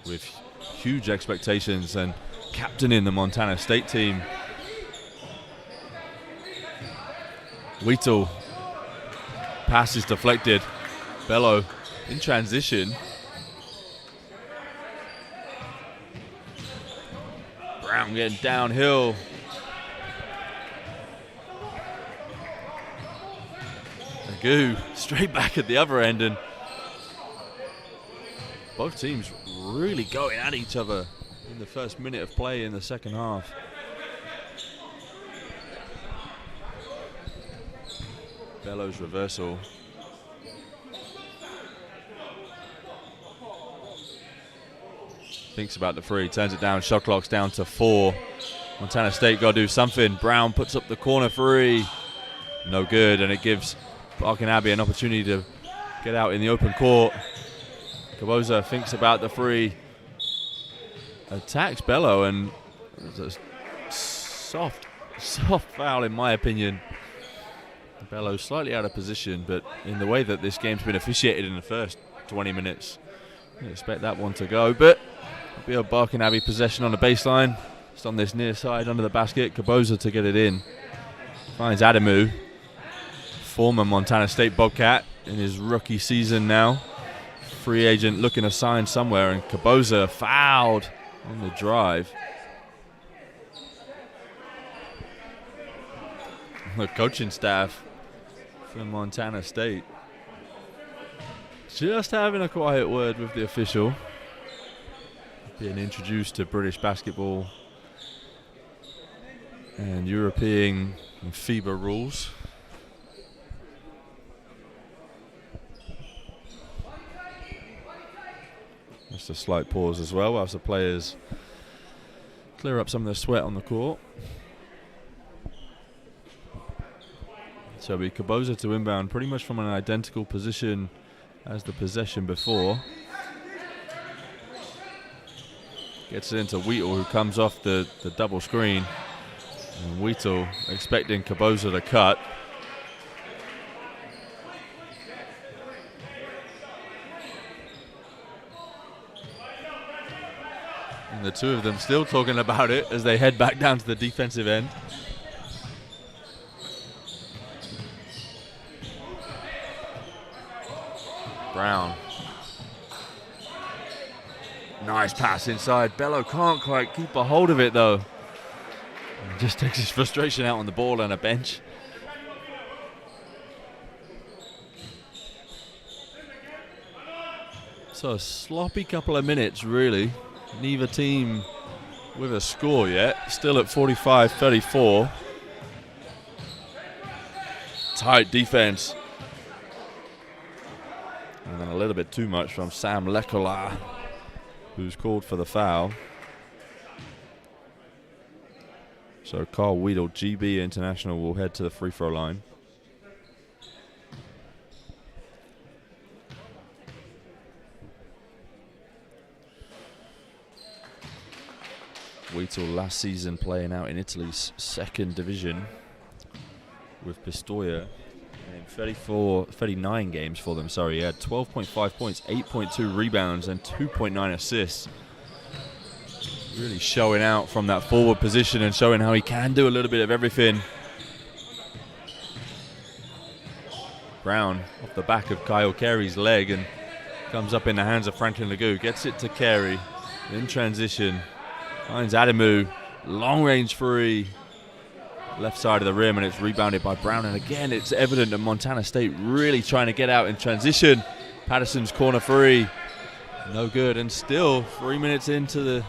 with huge expectations and captaining the Montana State team. Wheatle, pass is deflected. Bello in transition. Brown getting downhill. Agoo straight back at the other end, and both teams really going at each other in the first minute of play in the second half. Bello's reversal. Thinks about the free, turns it down, shot clock's down to 4. Montana State got to do something. Brown puts up the corner three. No good, and it gives Barking Abbey an opportunity to get out in the open court. Caboza thinks about the free, attacks Bello, and it's a soft foul in my opinion. Bello slightly out of position, but in the way that this game's been officiated in the first 20 minutes, I expect that one to go, but it'll be a Barking Abbey possession on the baseline. Just on this near side under the basket. Caboza to get it in. Finds Adamu, former Montana State Bobcat in his rookie season now. Free agent looking to sign somewhere, and Caboza fouled on the drive. The coaching staff from Montana State just having a quiet word with the official, being introduced to British basketball and European and FIBA rules. Just a slight pause as well whilst the players clear up some of the sweat on the court. So it'll be Caboza to inbound pretty much from an identical position as the possession before. Gets it into Wheatle, who comes off the double screen. And Wheatle expecting Caboza to cut. And the two of them still talking about it as they head back down to the defensive end. Brown. Nice pass inside. Bello can't quite keep a hold of it though. And just takes his frustration out on the ball and a bench. So a sloppy couple of minutes really. Neither team with a score yet. Still at 45-34. Tight defense. And then a little bit too much from Sam Lecola, who's called for the foul. So Carl Weedle, GB International, will head to the free throw line. Weedle last season playing out in Italy's second division with Pistoia. In 39 games for them, sorry. He had 12.5 points, 8.2 rebounds, and 2.9 assists. Really showing out from that forward position and showing how he can do a little bit of everything. Brown off the back of Kyle Carey's leg and Comes up in the hands of Franklin Legoo. Gets it to Carey. In transition. Finds Adamu. Long range three. Left side of the rim, and it's rebounded by Brown. And again, it's evident that Montana State really trying to get out in transition. Patterson's corner three. No good. And still 3 minutes into the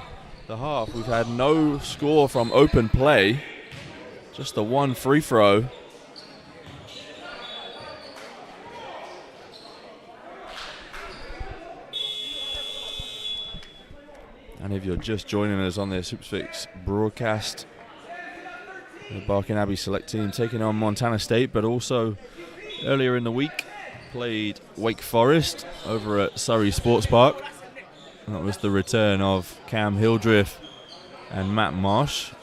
half, we've had no score from open play. Just the one free throw. And if you're just joining us on this Hoopsfix broadcast, the Barking Abbey select team taking on Montana State, but also earlier in the week played Wake Forest over at Surrey Sports Park. That was the return of Cam Hildreth and Matt Marsh.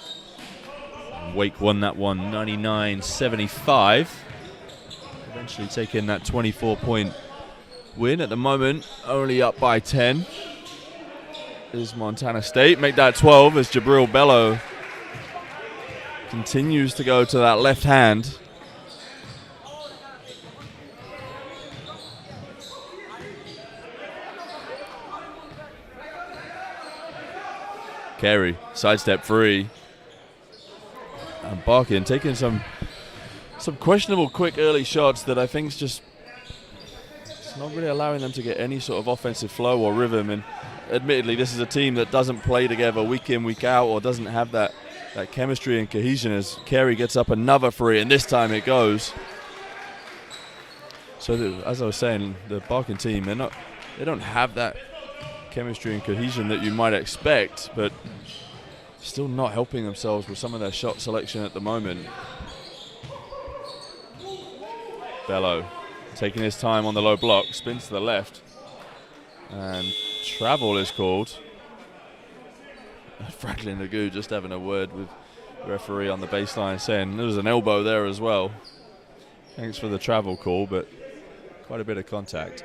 Wake won that one 99-75. Eventually taking that 24-point win. At the moment, only up by 10 is Montana State. Make that 12 as Jabril Bello continues to go to that left hand. Carey, sidestep free. And Barkin taking some questionable quick early shots that I think is just it's not really allowing them to get any sort of offensive flow or rhythm. And admittedly, this is a team that doesn't play together week in, week out, or doesn't have that chemistry and cohesion, as Carey gets up another free, and this time it goes. So as I was saying, the Barkin team, they don't have that chemistry and cohesion that you might expect, but still not helping themselves with some of their shot selection at the moment. Bello taking his time on the low block, spins to the left, and travel is called. Franklin Legoo just having a word with the referee on the baseline, saying there was an elbow there as well. Thanks for the travel call, but quite a bit of contact.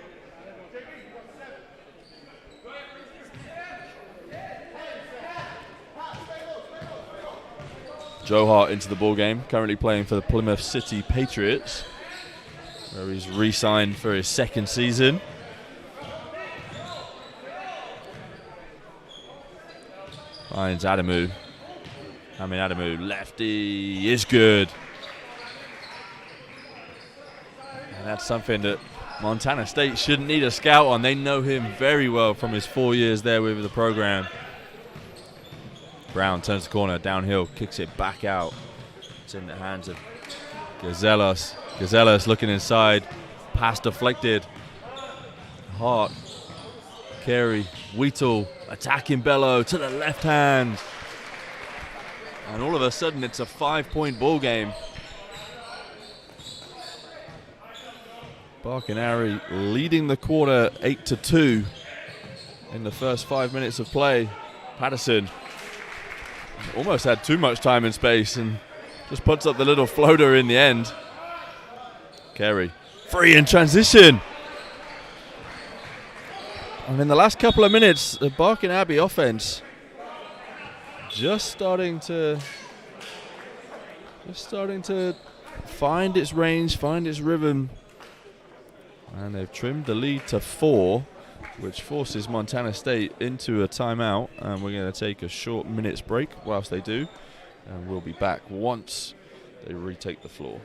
Joe Hart into the ball game, currently playing for the Plymouth City Patriots, where he's re-signed for his second season. Finds Adamu. Adamu, lefty is good. And that's something that Montana State shouldn't need a scout on. They know him very well from his 4 years there with the program. Brown turns the corner, downhill, kicks it back out. It's in the hands of Gazellas. Gazellas looking inside, pass deflected. Hart, Carey, Wheatle, attacking Bello to the left hand. And all of a sudden it's a 5-point ball game. Barking Abbey leading the quarter 8-2 in the first 5 minutes of play. Patterson almost had too much time and space and just puts up the little floater in the end. Carey, free in transition. And in the last couple of minutes, the Barking Abbey offense just starting to find its range, find its rhythm. And they've trimmed the lead to 4, which forces Montana State into a timeout. And we're going to take a short minute's break whilst they do. And we'll be back once they retake the floor.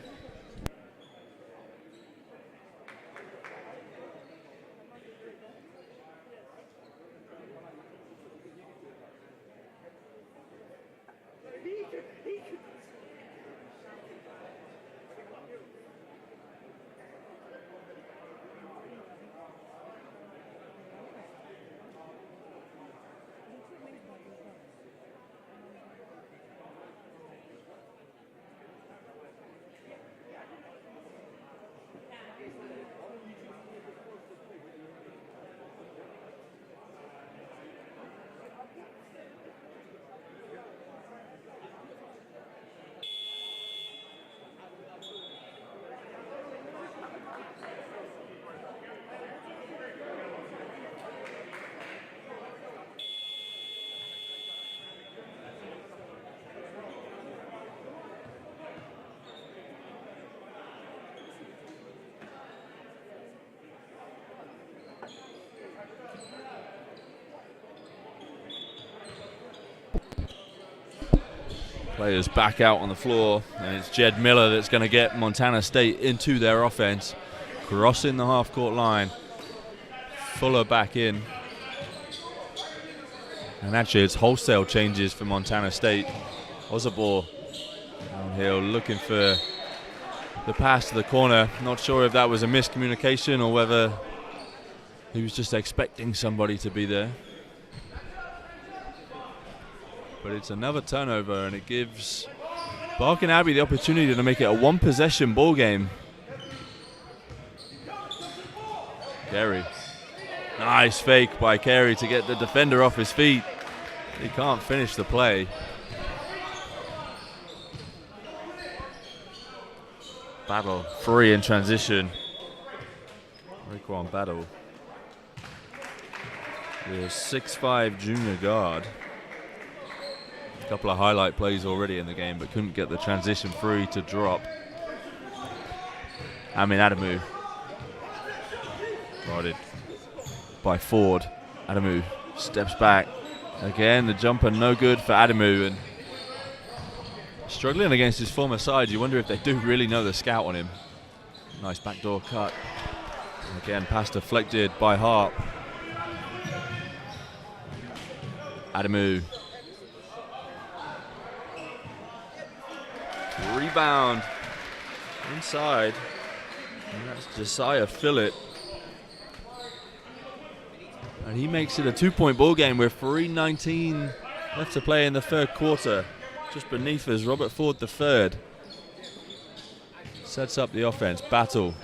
Players back out on the floor, and it's Jed Miller that's going to get Montana State into their offense. Crossing the half-court line. Fuller back in. And actually, it's wholesale changes for Montana State. Osobor downhill looking for the pass to the corner. Not sure if that was a miscommunication or whether he was just expecting somebody to be there. But it's another turnover, and it gives Barking Abbey the opportunity to make it a one-possession ball game. Carey. Nice fake by Carey to get the defender off his feet. He can't finish the play. Battle free in transition. Raekwon Battle. The 6'5" junior guard. A couple of highlight plays already in the game, but couldn't get the transition free to drop. Amin Adamu. Guarded by Ford. Adamu steps back. Again, the jumper no good for Adamu. And struggling against his former side, you wonder if they do really know the scout on him. Nice backdoor cut. And again, pass deflected by Harp. Adamu. Rebound inside, and that's Josiah Phillip, and he makes it a 2-point ball game with 3:19 left to play in the third quarter. Just beneath us, Robert Ford the third sets up the offense. Battle.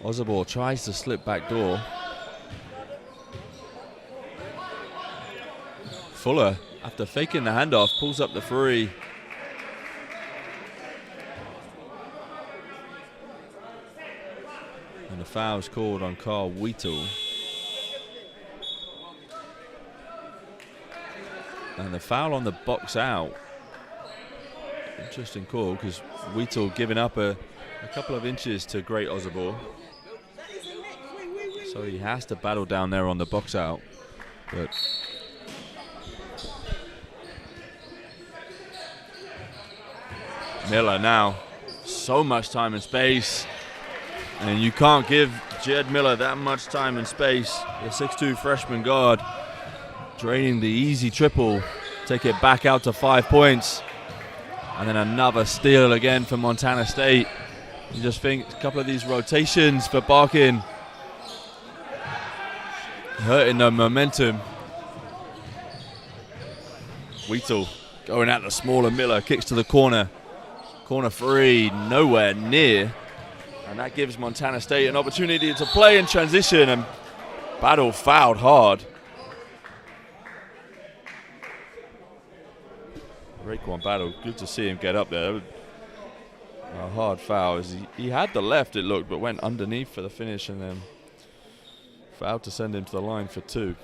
Osobor tries to slip back door. Fuller, after faking the handoff, pulls up the three. And the foul's called on Carl Wheatle. And the foul on the box out. Interesting call, because Wheatle giving up a couple of inches to Great Osobor. So he has to battle down there on the box out. But Miller now, so much time and space. And you can't give Jed Miller that much time and space. The 6'2" freshman guard draining the easy triple. Take it back out to 5 points. And then another steal again for Montana State. You just think a couple of these rotations for Barkin hurting the momentum. Wheatle going at the smaller Miller. Kicks to the corner. Corner three, nowhere near. And that gives Montana State an opportunity to play in transition, and Battle fouled hard. Raekwon Battle, good to see him get up there. A hard foul. As he had the left, it looked, but went underneath for the finish and then fouled to send him to the line for two.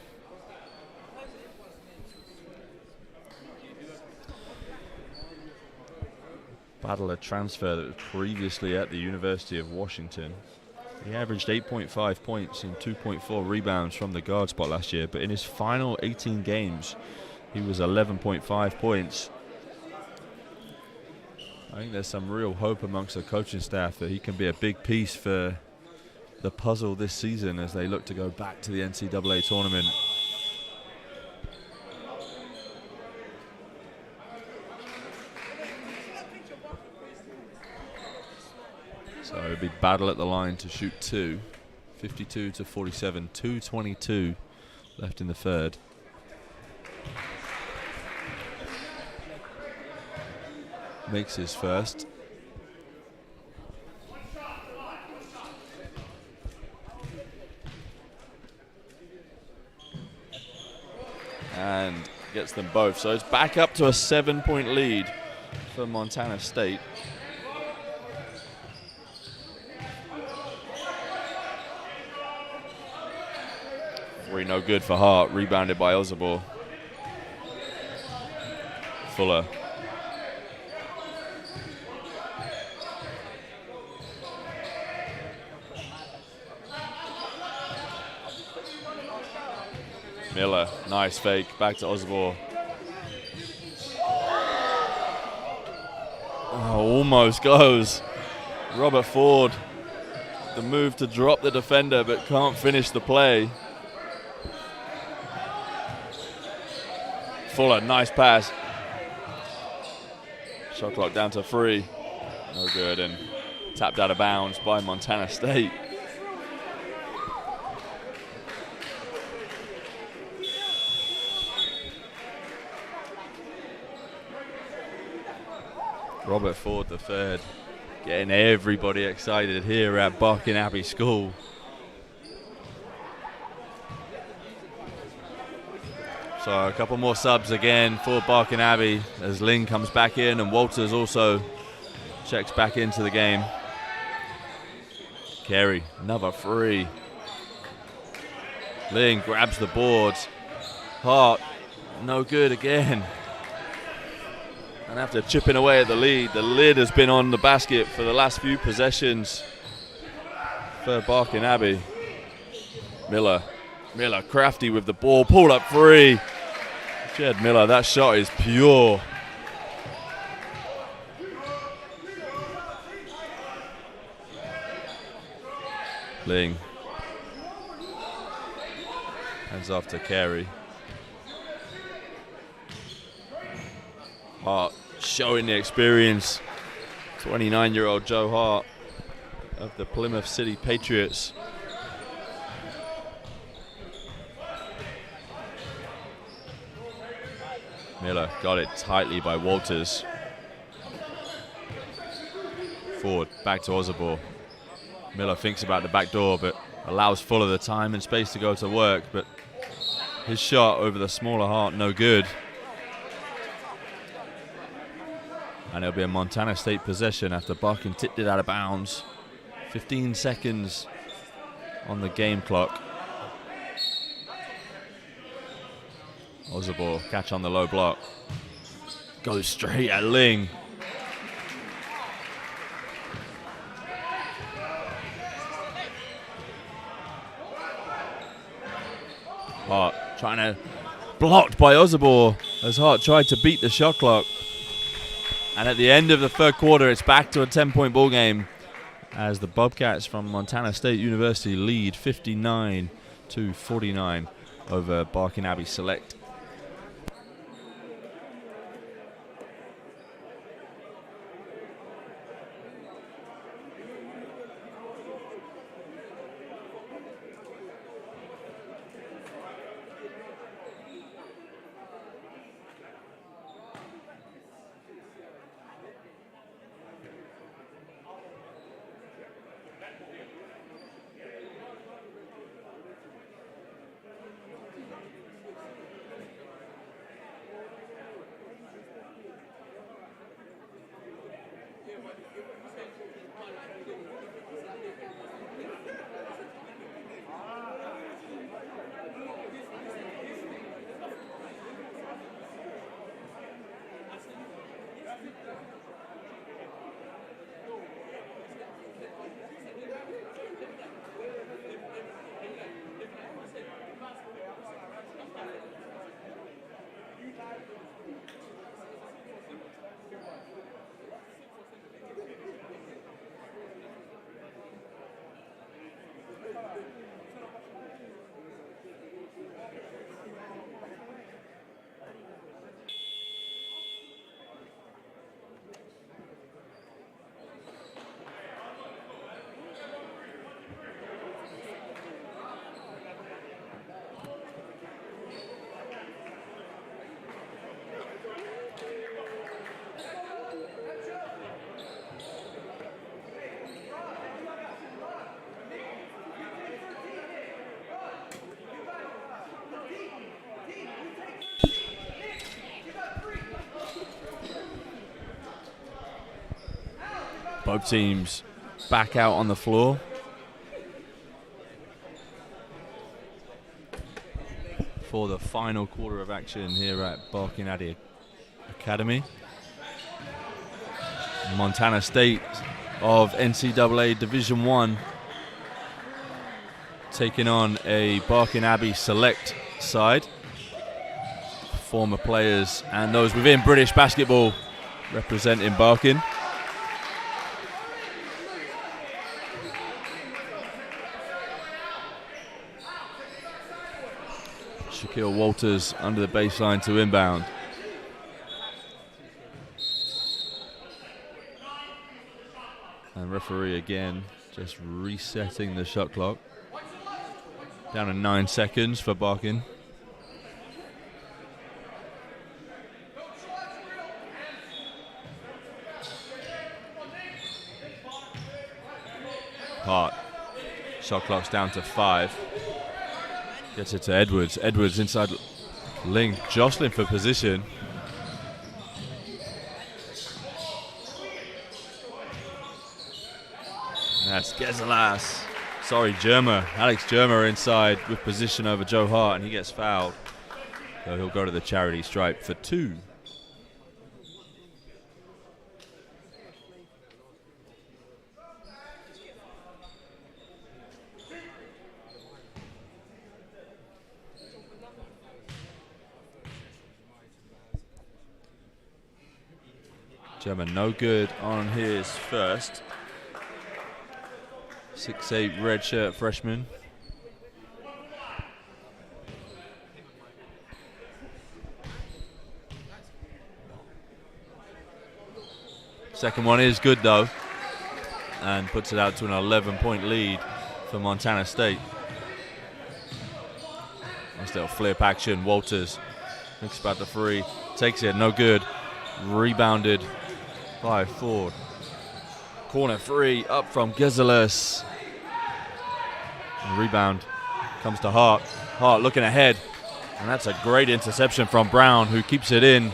Battle, a transfer that was previously at the University of Washington. He averaged 8.5 points and 2.4 rebounds from the guard spot last year, but in his final 18 games, he was 11.5 points. I think there's some real hope amongst the coaching staff that he can be a big piece for the puzzle this season as they look to go back to the NCAA tournament. So it would be Battle at the line to shoot two. 52-47, 2:22 left in the third. Makes his first. And gets them both. So it's back up to a 7-point lead for Montana State. Three no good for Hart, rebounded by Osobor. Fuller. Miller, nice fake, back to Osobor. almost goes. Robert Ford, the move to drop the defender, but can't finish the play. Fuller, nice pass. Shot clock down to 3. No good, and tapped out of bounds by Montana State. Robert Ford the third, getting everybody excited here at Barking Abbey School. So a couple more subs again for Barking Abbey as Ling comes back in and Walters also checks back into the game. Carey, another 3. Ling grabs the boards. Hart, no good again. And after chipping away at the lead, the lid has been on the basket for the last few possessions for Barking Abbey. Miller crafty with the ball, pulled up 3. Jed Miller, that shot is pure. Ling. Hands off to Carey. Hart showing the experience. 29-year-old Joe Hart of the Plymouth City Patriots. Miller got it tightly by Walters. Forward, back to Ozabor. Miller thinks about the back door, but allows Fuller the time and space to go to work, but his shot over the smaller Hart, no good. And it'll be a Montana State possession after Barking tipped it out of bounds. 15 seconds on the game clock. Ozabor, catch on the low block. Goes straight at Ling. Hart trying to, blocked by Ozabor as Hart tried to beat the shot clock. And at the end of the third quarter, it's back to a 10-point ball game as the Bobcats from Montana State University lead 59-49 over Barking Abbey Select. Both teams back out on the floor. For the final quarter of action here at Barking Abbey Academy. Montana State of NCAA Division I taking on a Barking Abbey Select side. Former players and those within British basketball representing Barking. Shaquille Walters under the baseline to inbound. And referee again just resetting the shot clock. Down to 9 seconds for Barkin. Hart. Shot clock's down to 5. Gets it to Edwards. Edwards inside Ling, jostling for position. That's Gezelas. Sorry, Germer. Alex Germer inside with position over Joe Hart, and he gets fouled. So he'll go to the charity stripe for 2. German no good on his first. 6'8" redshirt freshman. Second one is good though, and puts it out to an 11-point lead for Montana State. Nice little flip action. Walters thinks about the 3, takes it, no good. Rebounded by Ford. Corner 3 up from Gezelas. Rebound comes to Hart. Hart looking ahead, and that's a great interception from Brown, who keeps it in.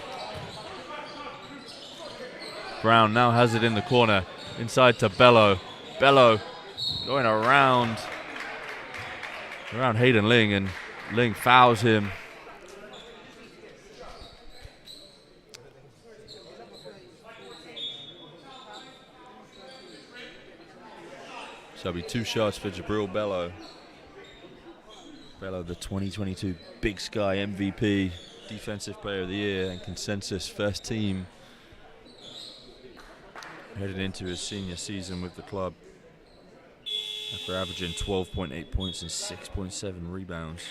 Brown now has it in the corner, inside to Bello. Bello going around Hayden Ling, and Ling fouls him. So it'll be 2 shots for Jabril Bello. Bello, the 2022 Big Sky MVP, Defensive Player of the Year, and consensus first team. Headed into his senior season with the club after averaging 12.8 points and 6.7 rebounds.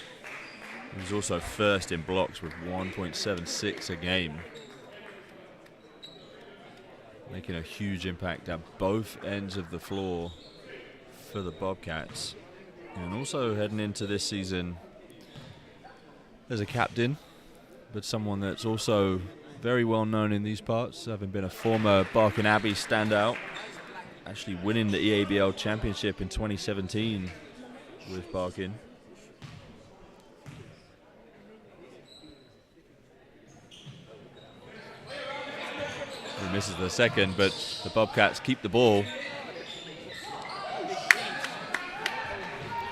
He was also first in blocks with 1.76 a game, making a huge impact at both ends of the floor for the Bobcats. And also heading into this season as a captain, but someone that's also very well known in these parts, having been a former Barkin Abbey standout, actually winning the EABL championship in 2017 with Barkin. He misses the second, but the Bobcats keep the ball.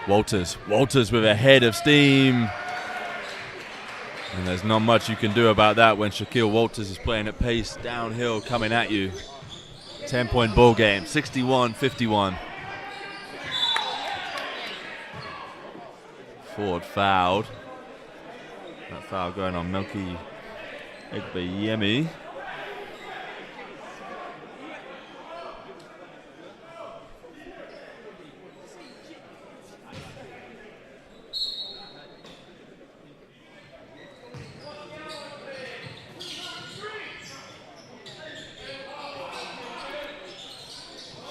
Walters with a head of steam. And there's not much you can do about that when Shaquille Walters is playing at pace downhill coming at you. 10-point ball game, 61-51. Ford fouled. That foul going on Melky Egbeyemi.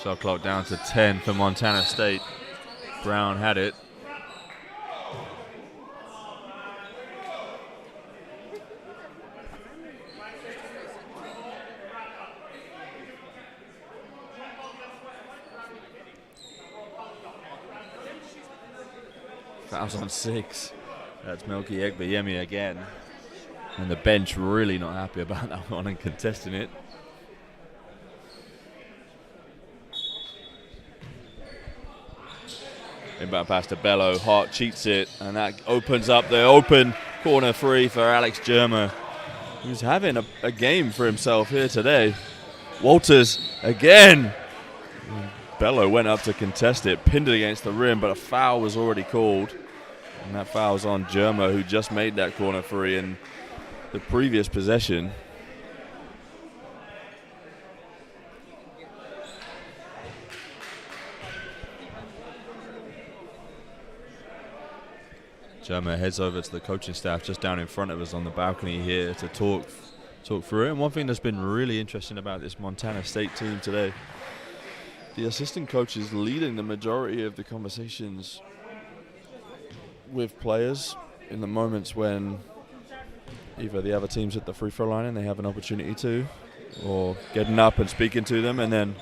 Shot clock down to 10 for Montana State. Brown had it. Fouls on 6. That's Melky Egbeyemi again. And the bench really not happy about that one and contesting it. Inbound pass to Bello. Hart cheats it, and that opens up the open corner 3 for Alex Germer, who's having a game for himself here today. Walters again. Bello went up to contest it, pinned it against the rim, but a foul was already called. And that foul's on Germer, who just made that corner 3 in the previous possession. Germa heads over to the coaching staff just down in front of us on the balcony here to talk through it. And one thing that's been really interesting about this Montana State team today, the assistant coach is leading the majority of the conversations with players in the moments when either the other team's at the free throw line and they have an opportunity to, or getting up and speaking to them, and then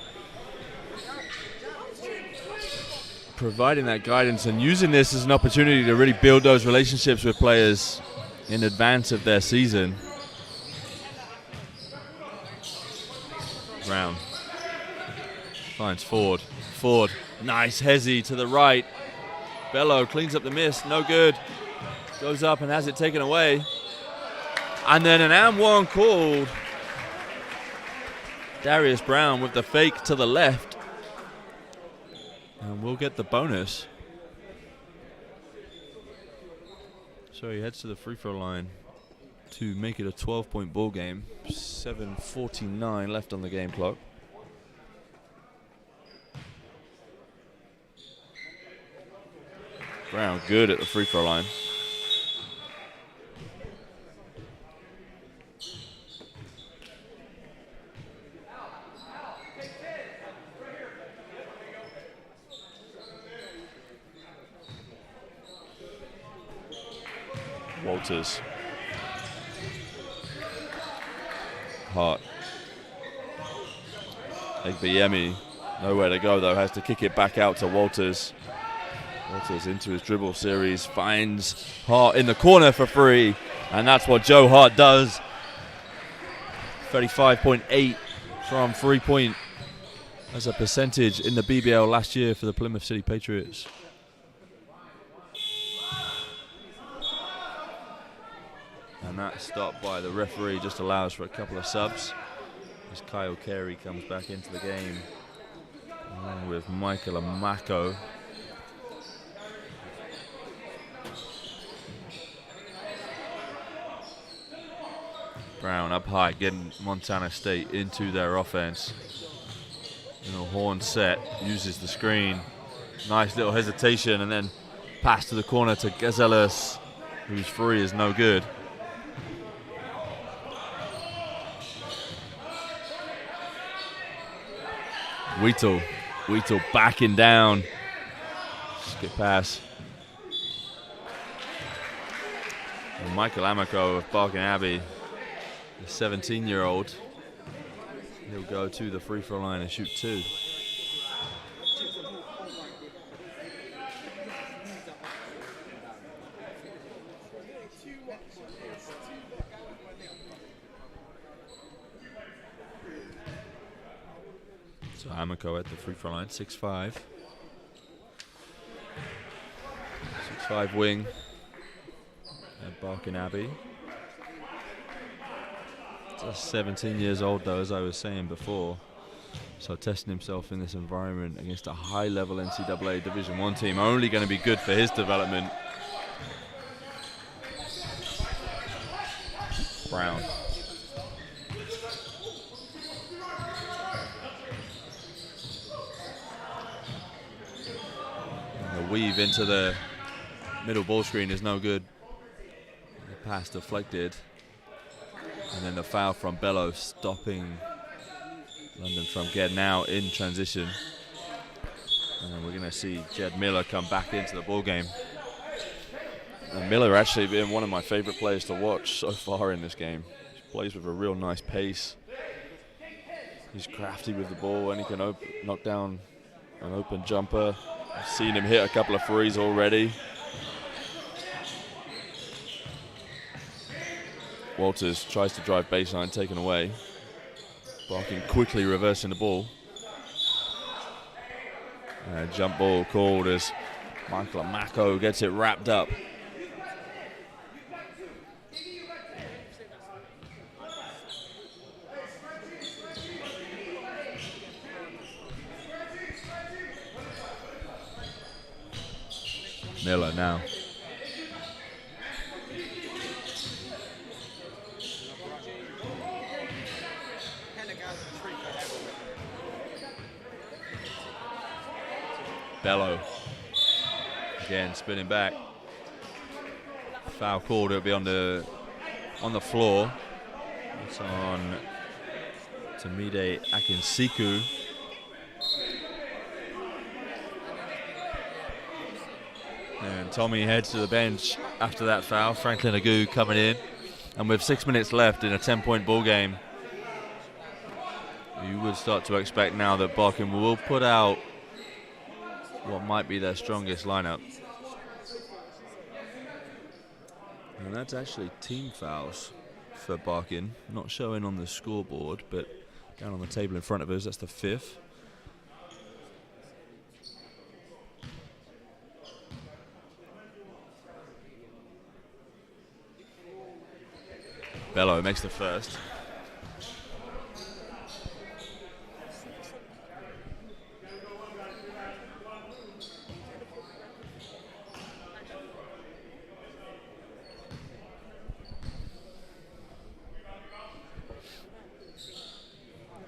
providing that guidance and using this as an opportunity to really build those relationships with players in advance of their season. Brown finds Ford. Ford, nice hezzy to the right. Bello cleans up the miss, no good. Goes up and has it taken away. And then an and one called. Darius Brown with the fake to the left. And we'll get the bonus. So he heads to the free throw line to make it a 12-point ball game. 7:49 left on the game clock. Brown good at the free throw line. Walters. Hart. Egbiemi, nowhere to go though, has to kick it back out to Walters. Walters into his dribble series, finds Hart in the corner for free, and that's what Joe Hart does. 35.8 from 3-point as a percentage in the BBL last year for the Plymouth City Patriots. And that stop by the referee just allows for a couple of subs as Kyle Carey comes back into the game along with Michael Amako. Brown up high, getting Montana State into their offense. Horn set, uses the screen. Nice little hesitation and then pass to the corner to Gazelas, whose free is no good. Wheatle backing down. Skip pass. And Michael Amako of Barking Abbey, the 17-year-old, he'll go to the free throw line and shoot two. So Amako at the free throw line, 6'5". 6'5" wing at Barking Abbey. Just 17 years old though, as I was saying before. So testing himself in this environment against a high-level NCAA Division I team, only going to be good for his development. Brown. And the weave into the middle ball screen is no good. The pass deflected. And then the foul from Bello stopping London from getting out in transition. And then we're going to see Jed Miller come back into the ball game. And Miller actually been one of my favorite players to watch so far in this game. He plays with a real nice pace. He's crafty with the ball and he can knock down an open jumper. I've seen him hit a couple of threes already. Walters tries to drive baseline, taken away. Barking quickly reversing the ball. Jump ball called as Michael Amako gets it wrapped up. Miller now. Bello again spinning back. foul called, it'll be on the floor. It's on Tamide Akinsiku. And Tommy heads to the bench after that foul. Franklin Agu coming in. And with 6 minutes left in a 10-point ball game, you would start to expect now that Barking will put out what might be their strongest lineup. And that's actually team fouls for Barking. Not showing on the scoreboard, but down on the table in front of us, that's the 5th. Bello makes the first.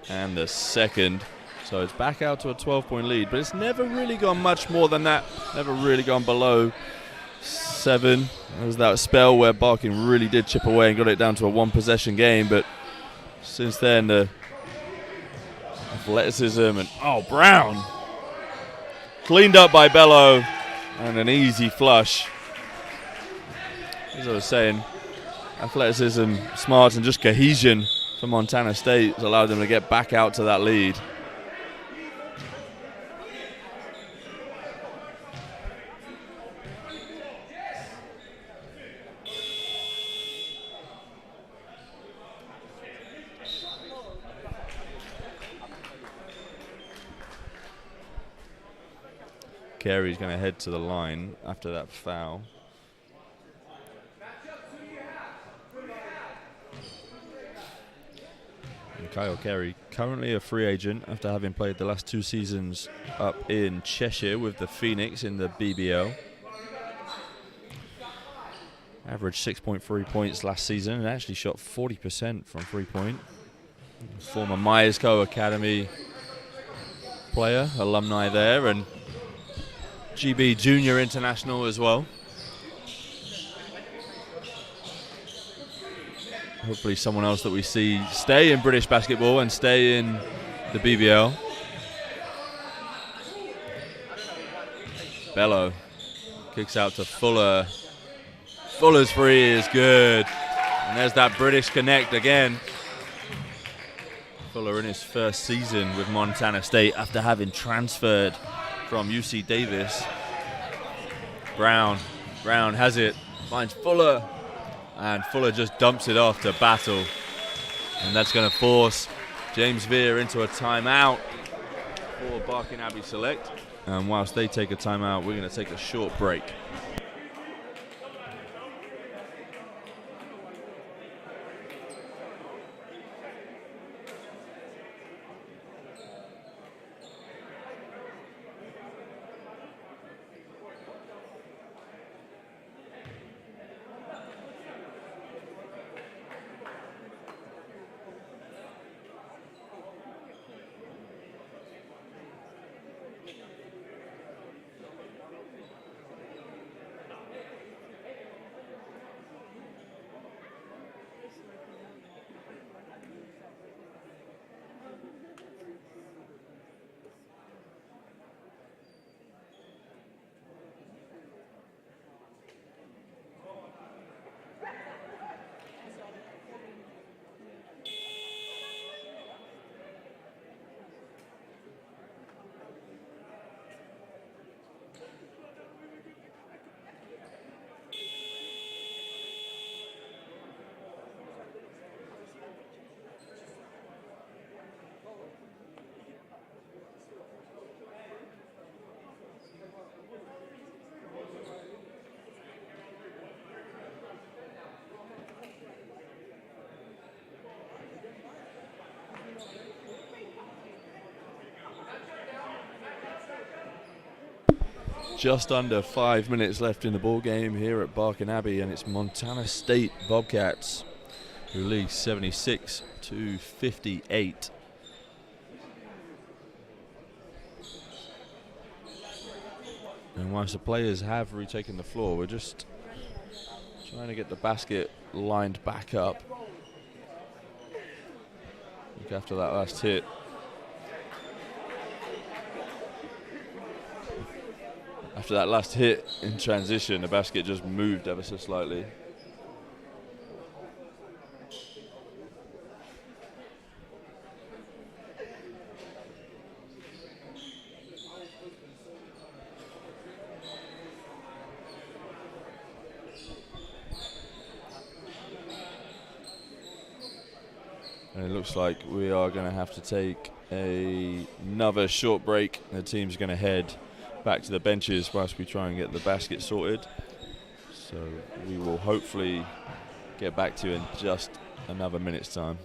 And the second. So it's back out to a 12-point lead, but it's never really gone much more than that. Never really gone below 7. There was that spell where Barking really did chip away and got it down to a 1-possession game, but since then the athleticism and Brown cleaned up by Bello and an easy flush. As I was saying, athleticism, smarts, and just cohesion for Montana State has allowed them to get back out to that lead. Carey's going to head to the line after that foul. And Kyle Carey, currently a free agent after having played the last 2 seasons up in Cheshire with the Phoenix in the BBL. Averaged 6.3 points last season and actually shot 40% from 3-point. Former Myers Co Academy player, alumni there, and GB Junior International as well. Hopefully someone else that we see stay in British basketball and stay in the BBL. Bello kicks out to Fuller. Fuller's free is good. And there's that British connect again. Fuller in his first season with Montana State after having transferred from UC Davis. Brown has it, finds Fuller, and Fuller just dumps it off to Battle. And that's going to force James Veer into a timeout for Barking Abbey Select. And whilst they take a timeout, we're going to take a short break. Just under 5 minutes left in the ball game here at Barking Abbey, and it's Montana State Bobcats who lead 76-58. And whilst the players have retaken the floor, we're just Trying to get the basket lined back up. Look after that last hit. After that last hit in transition, the basket just moved ever so slightly. And it looks like we are going to have to take another short break. The team's going to head back to the benches whilst we try and get the basket sorted. So we will hopefully get back to you in just another minute's time.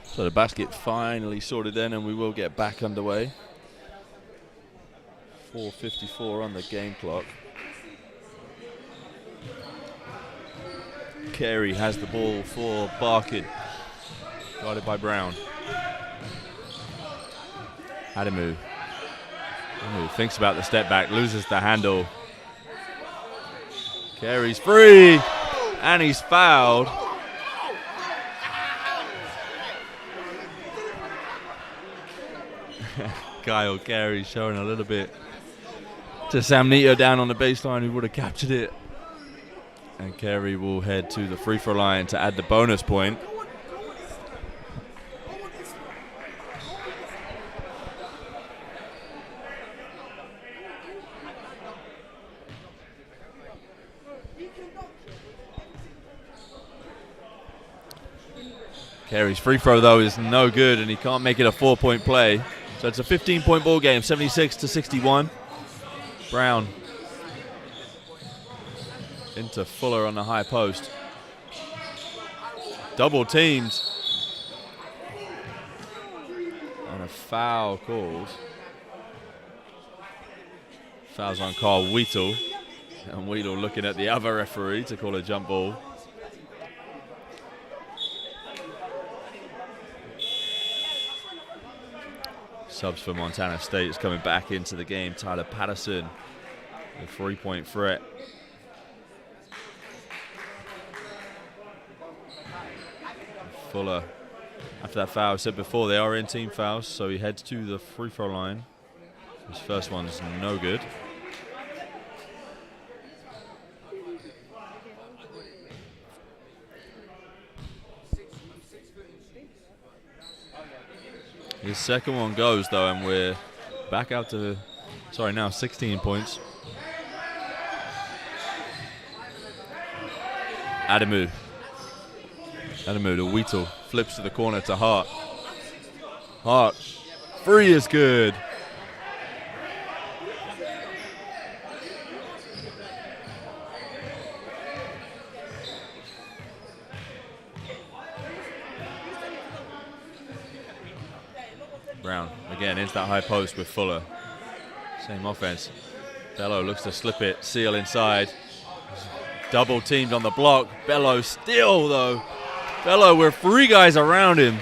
So the basket finally sorted then, and we will get back underway. 4:54 on the game clock. Carey has the ball for Barkin, guarded by Brown. Adamu thinks about the step back, loses the handle. Carey's free, and he's fouled. Kyle Carey showing a little bit to Sam Nito down on the baseline, who would have captured it. And Carey will head to the free throw line to add the bonus point. Carey's free throw, though, is no good, and he can't make it a 4-point play. So it's a 15-point ball game, 76-61. Brown into Fuller on the high post. Double teamed. And a foul called. Foul's on Carl Wheatle. And Wheatle looking at the other referee to call a jump ball. Subs for Montana State is coming back into the game. Tyler Patterson, the 3-point threat. Fuller, after that foul, I said before, they are in team fouls, so he heads to the free throw line. His first one's no good. His second one goes, though, and we're back out to, now 16 points. Adamu to Wheatle, flips to the corner to Hart. Hart, free is good. Brown again into that high post with Fuller. Same offense. Bello looks to slip it. Seal inside. Double teamed on the block. Bello still though. Bello with 3 guys around him.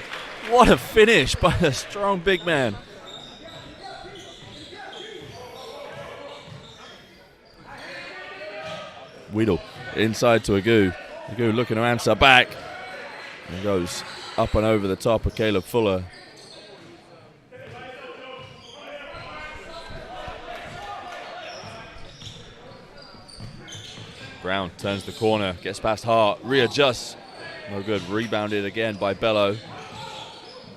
What a finish by a strong big man. Weedle inside to Agu. Agu looking to answer back. And goes up and over the top of Caleb Fuller. Brown turns the corner, gets past Hart, readjusts. No good. Rebounded again by Bello.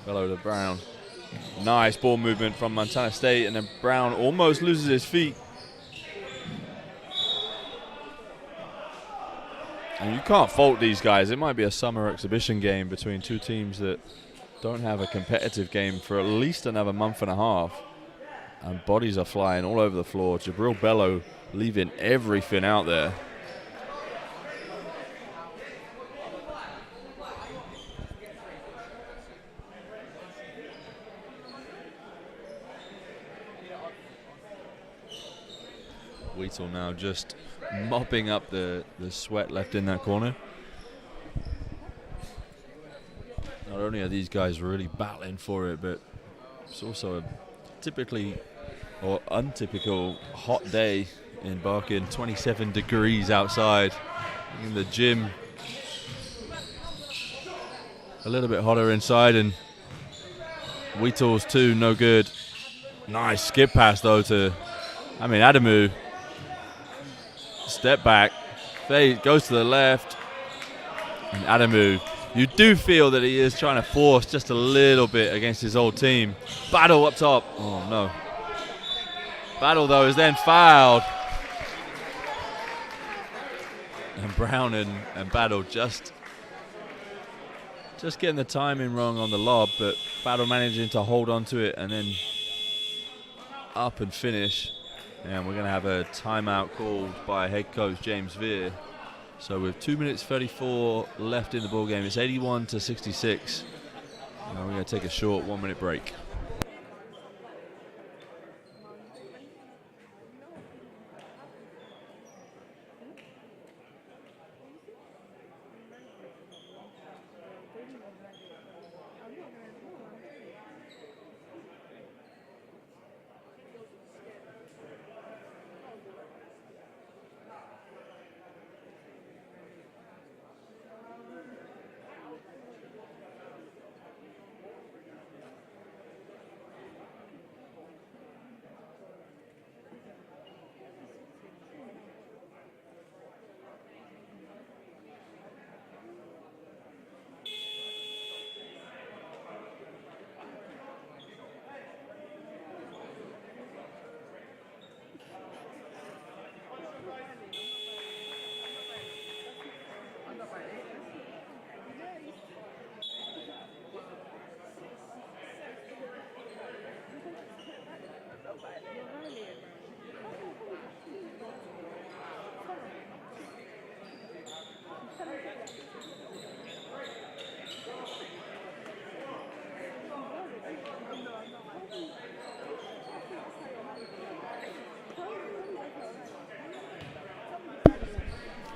Bello to Brown. Nice ball movement from Montana State, and then Brown almost loses his feet. And you can't fault these guys. It might be a summer exhibition game between 2 teams that don't have a competitive game for at least another month and a half. And bodies are flying all over the floor. Jabril Bello leaving everything out there. Wheatle now just mopping up the sweat left in that corner. Not only are these guys really battling for it, but it's also a typically or untypical hot day in Barking. 27 degrees outside. In the gym, a little bit hotter inside, and Wheatle's too, no good. Nice skip pass though to Adamu. Step back, fade, goes to the left, and Adamu, you do feel that he is trying to force just a little bit against his old team. Battle up top, oh no. Battle though is then fouled. And Brown and Battle just getting the timing wrong on the lob, but Battle managing to hold on to it and then up and finish. And we're going to have a timeout called by head coach James Veer. So with 2 minutes 34 left in the ball game, it's 81-66. And we're going to take a short 1-minute break.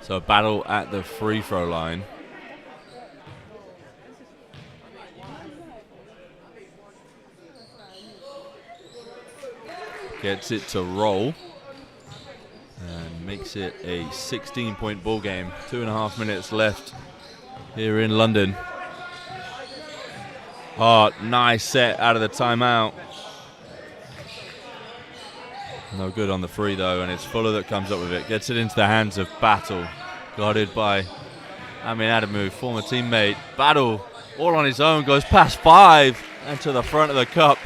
So Battle at the free throw line. Gets it to roll and makes it a 16-point ball game. 2.5 minutes left here in London. Hart, nice set out of the timeout. No good on the free though, and it's Fuller that comes up with it. Gets it into the hands of Battle. Guarded by Adamu, former teammate. Battle, all on his own, goes past 5 and to the front of the cup.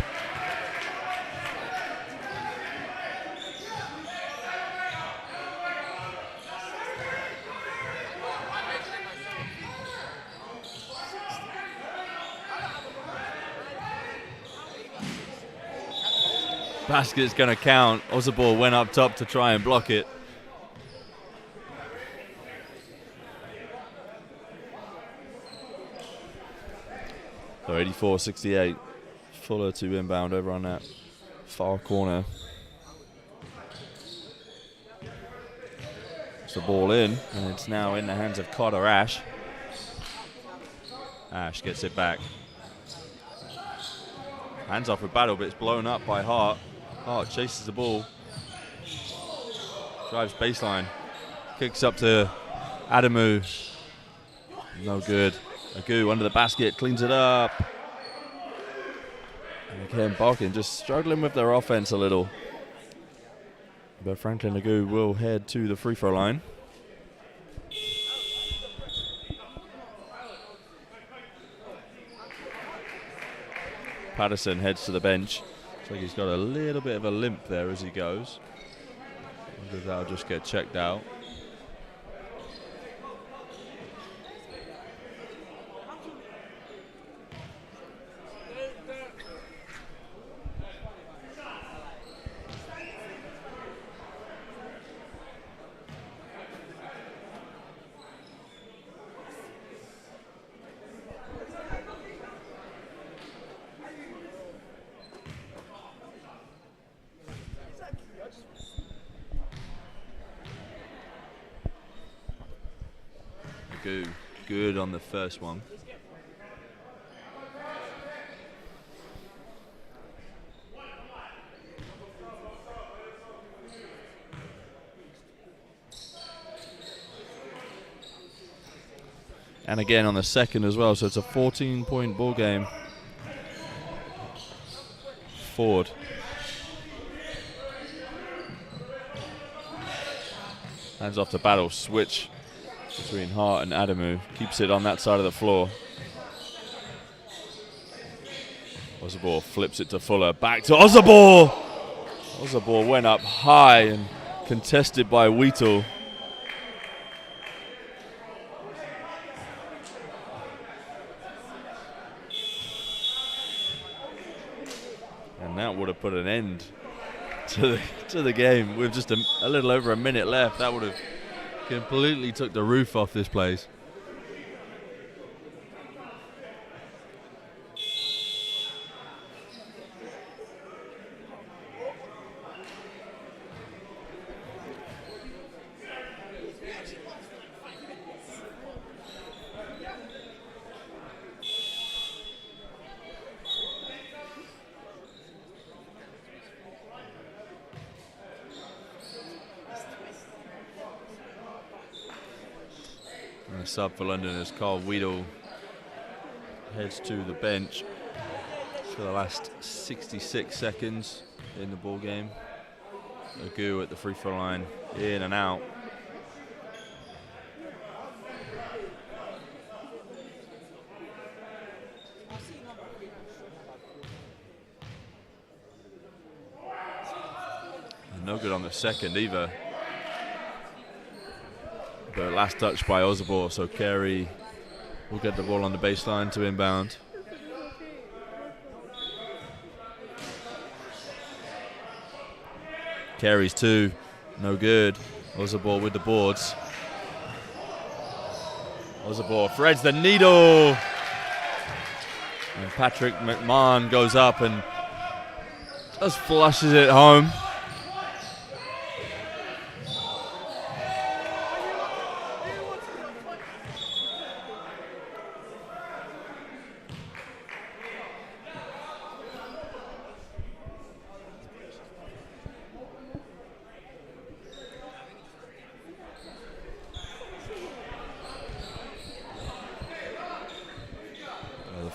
Basket's going to count. Osabor went up top to try and block it. So 84-68. Fuller to inbound over on that far corner. It's the ball in, and it's now in the hands of Carter Ash. Ash gets it back. Hands off with Battle, but it's blown up by Hart. Hart chases the ball. Drives baseline. Kicks up to Adamu. No good. Agu under the basket, cleans it up. And again, Balkan just struggling with their offense a little. But Franklin Agu will head to the free throw line. Patterson heads to the bench. Looks like he's got a little bit of a limp there as he goes. I wonder if that'll just get checked out. Good on the first one. And again on the second as well, so it's a 14-point ball game. Ford. Hands off to Battle, switch between Hart and Adamu. Keeps it on that side of the floor. Ozabor flips it to Fuller. Back to Ozabor! Ozabor went up high and contested by Wheatle. And that would have put an end to the game with just a little over a minute left. That would have completely took the roof off this place. And the sub for London as Carl Weedle heads to the bench for the last 66 seconds in the ball game. Agu at the free throw line, in and out. And no good on the second either. But last touch by Ozabor, so Carey will get the ball on the baseline to inbound. Carey's two, no good. Ozabor with the boards. Ozabor threads the needle. And Patrick McMahon goes up and just flushes it home.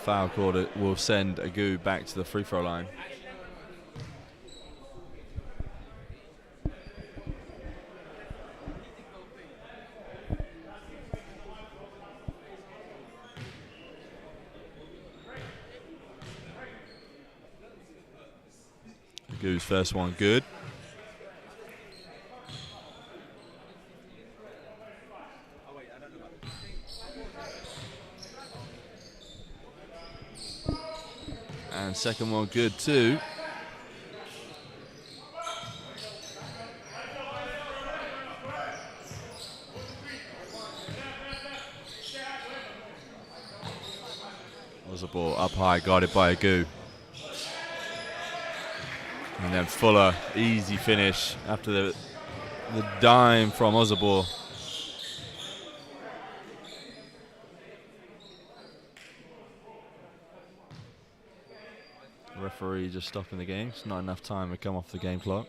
Foul called will send Agu back to the free throw line. Agu's first one good. And second one good too. Was a ball up high, guarded by Agu. And then Fuller, easy finish after the dime from Ozabor. Referee just stopping the game. It's not enough time to come off the game clock.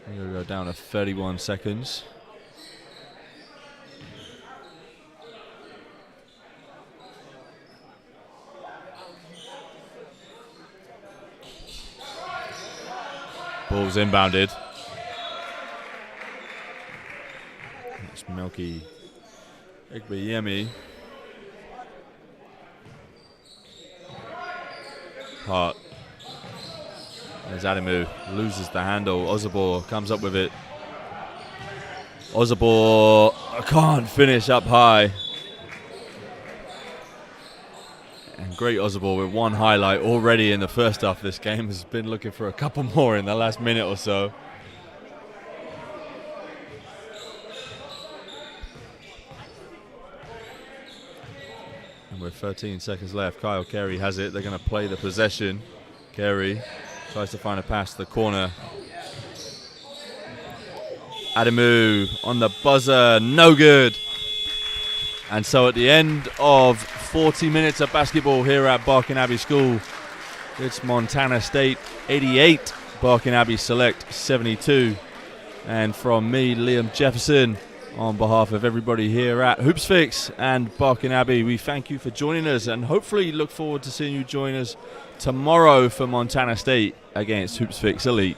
We're going to go down to 31 seconds. Ball's inbounded. It's Melky Igbayemi. Hart. There's Adamu. Loses the handle. Ozabor comes up with it. Ozabor can't finish up high. And great Ozabor with one highlight already in the first half of this game. Has been looking for a couple more in the last minute or so. And with 13 seconds left, Kyle Carey has it. They're going to play the possession. Carey tries to find a pass to the corner. Adamu on the buzzer, no good. And so at the end of 40 minutes of basketball here at Barking Abbey School, it's Montana State 88, Barking Abbey Select 72. And from me, Liam Jefferson, on behalf of everybody here at Hoopsfix and Barking Abbey, we thank you for joining us and hopefully look forward to seeing you join us tomorrow for Montana State against Hoopsfix Elite.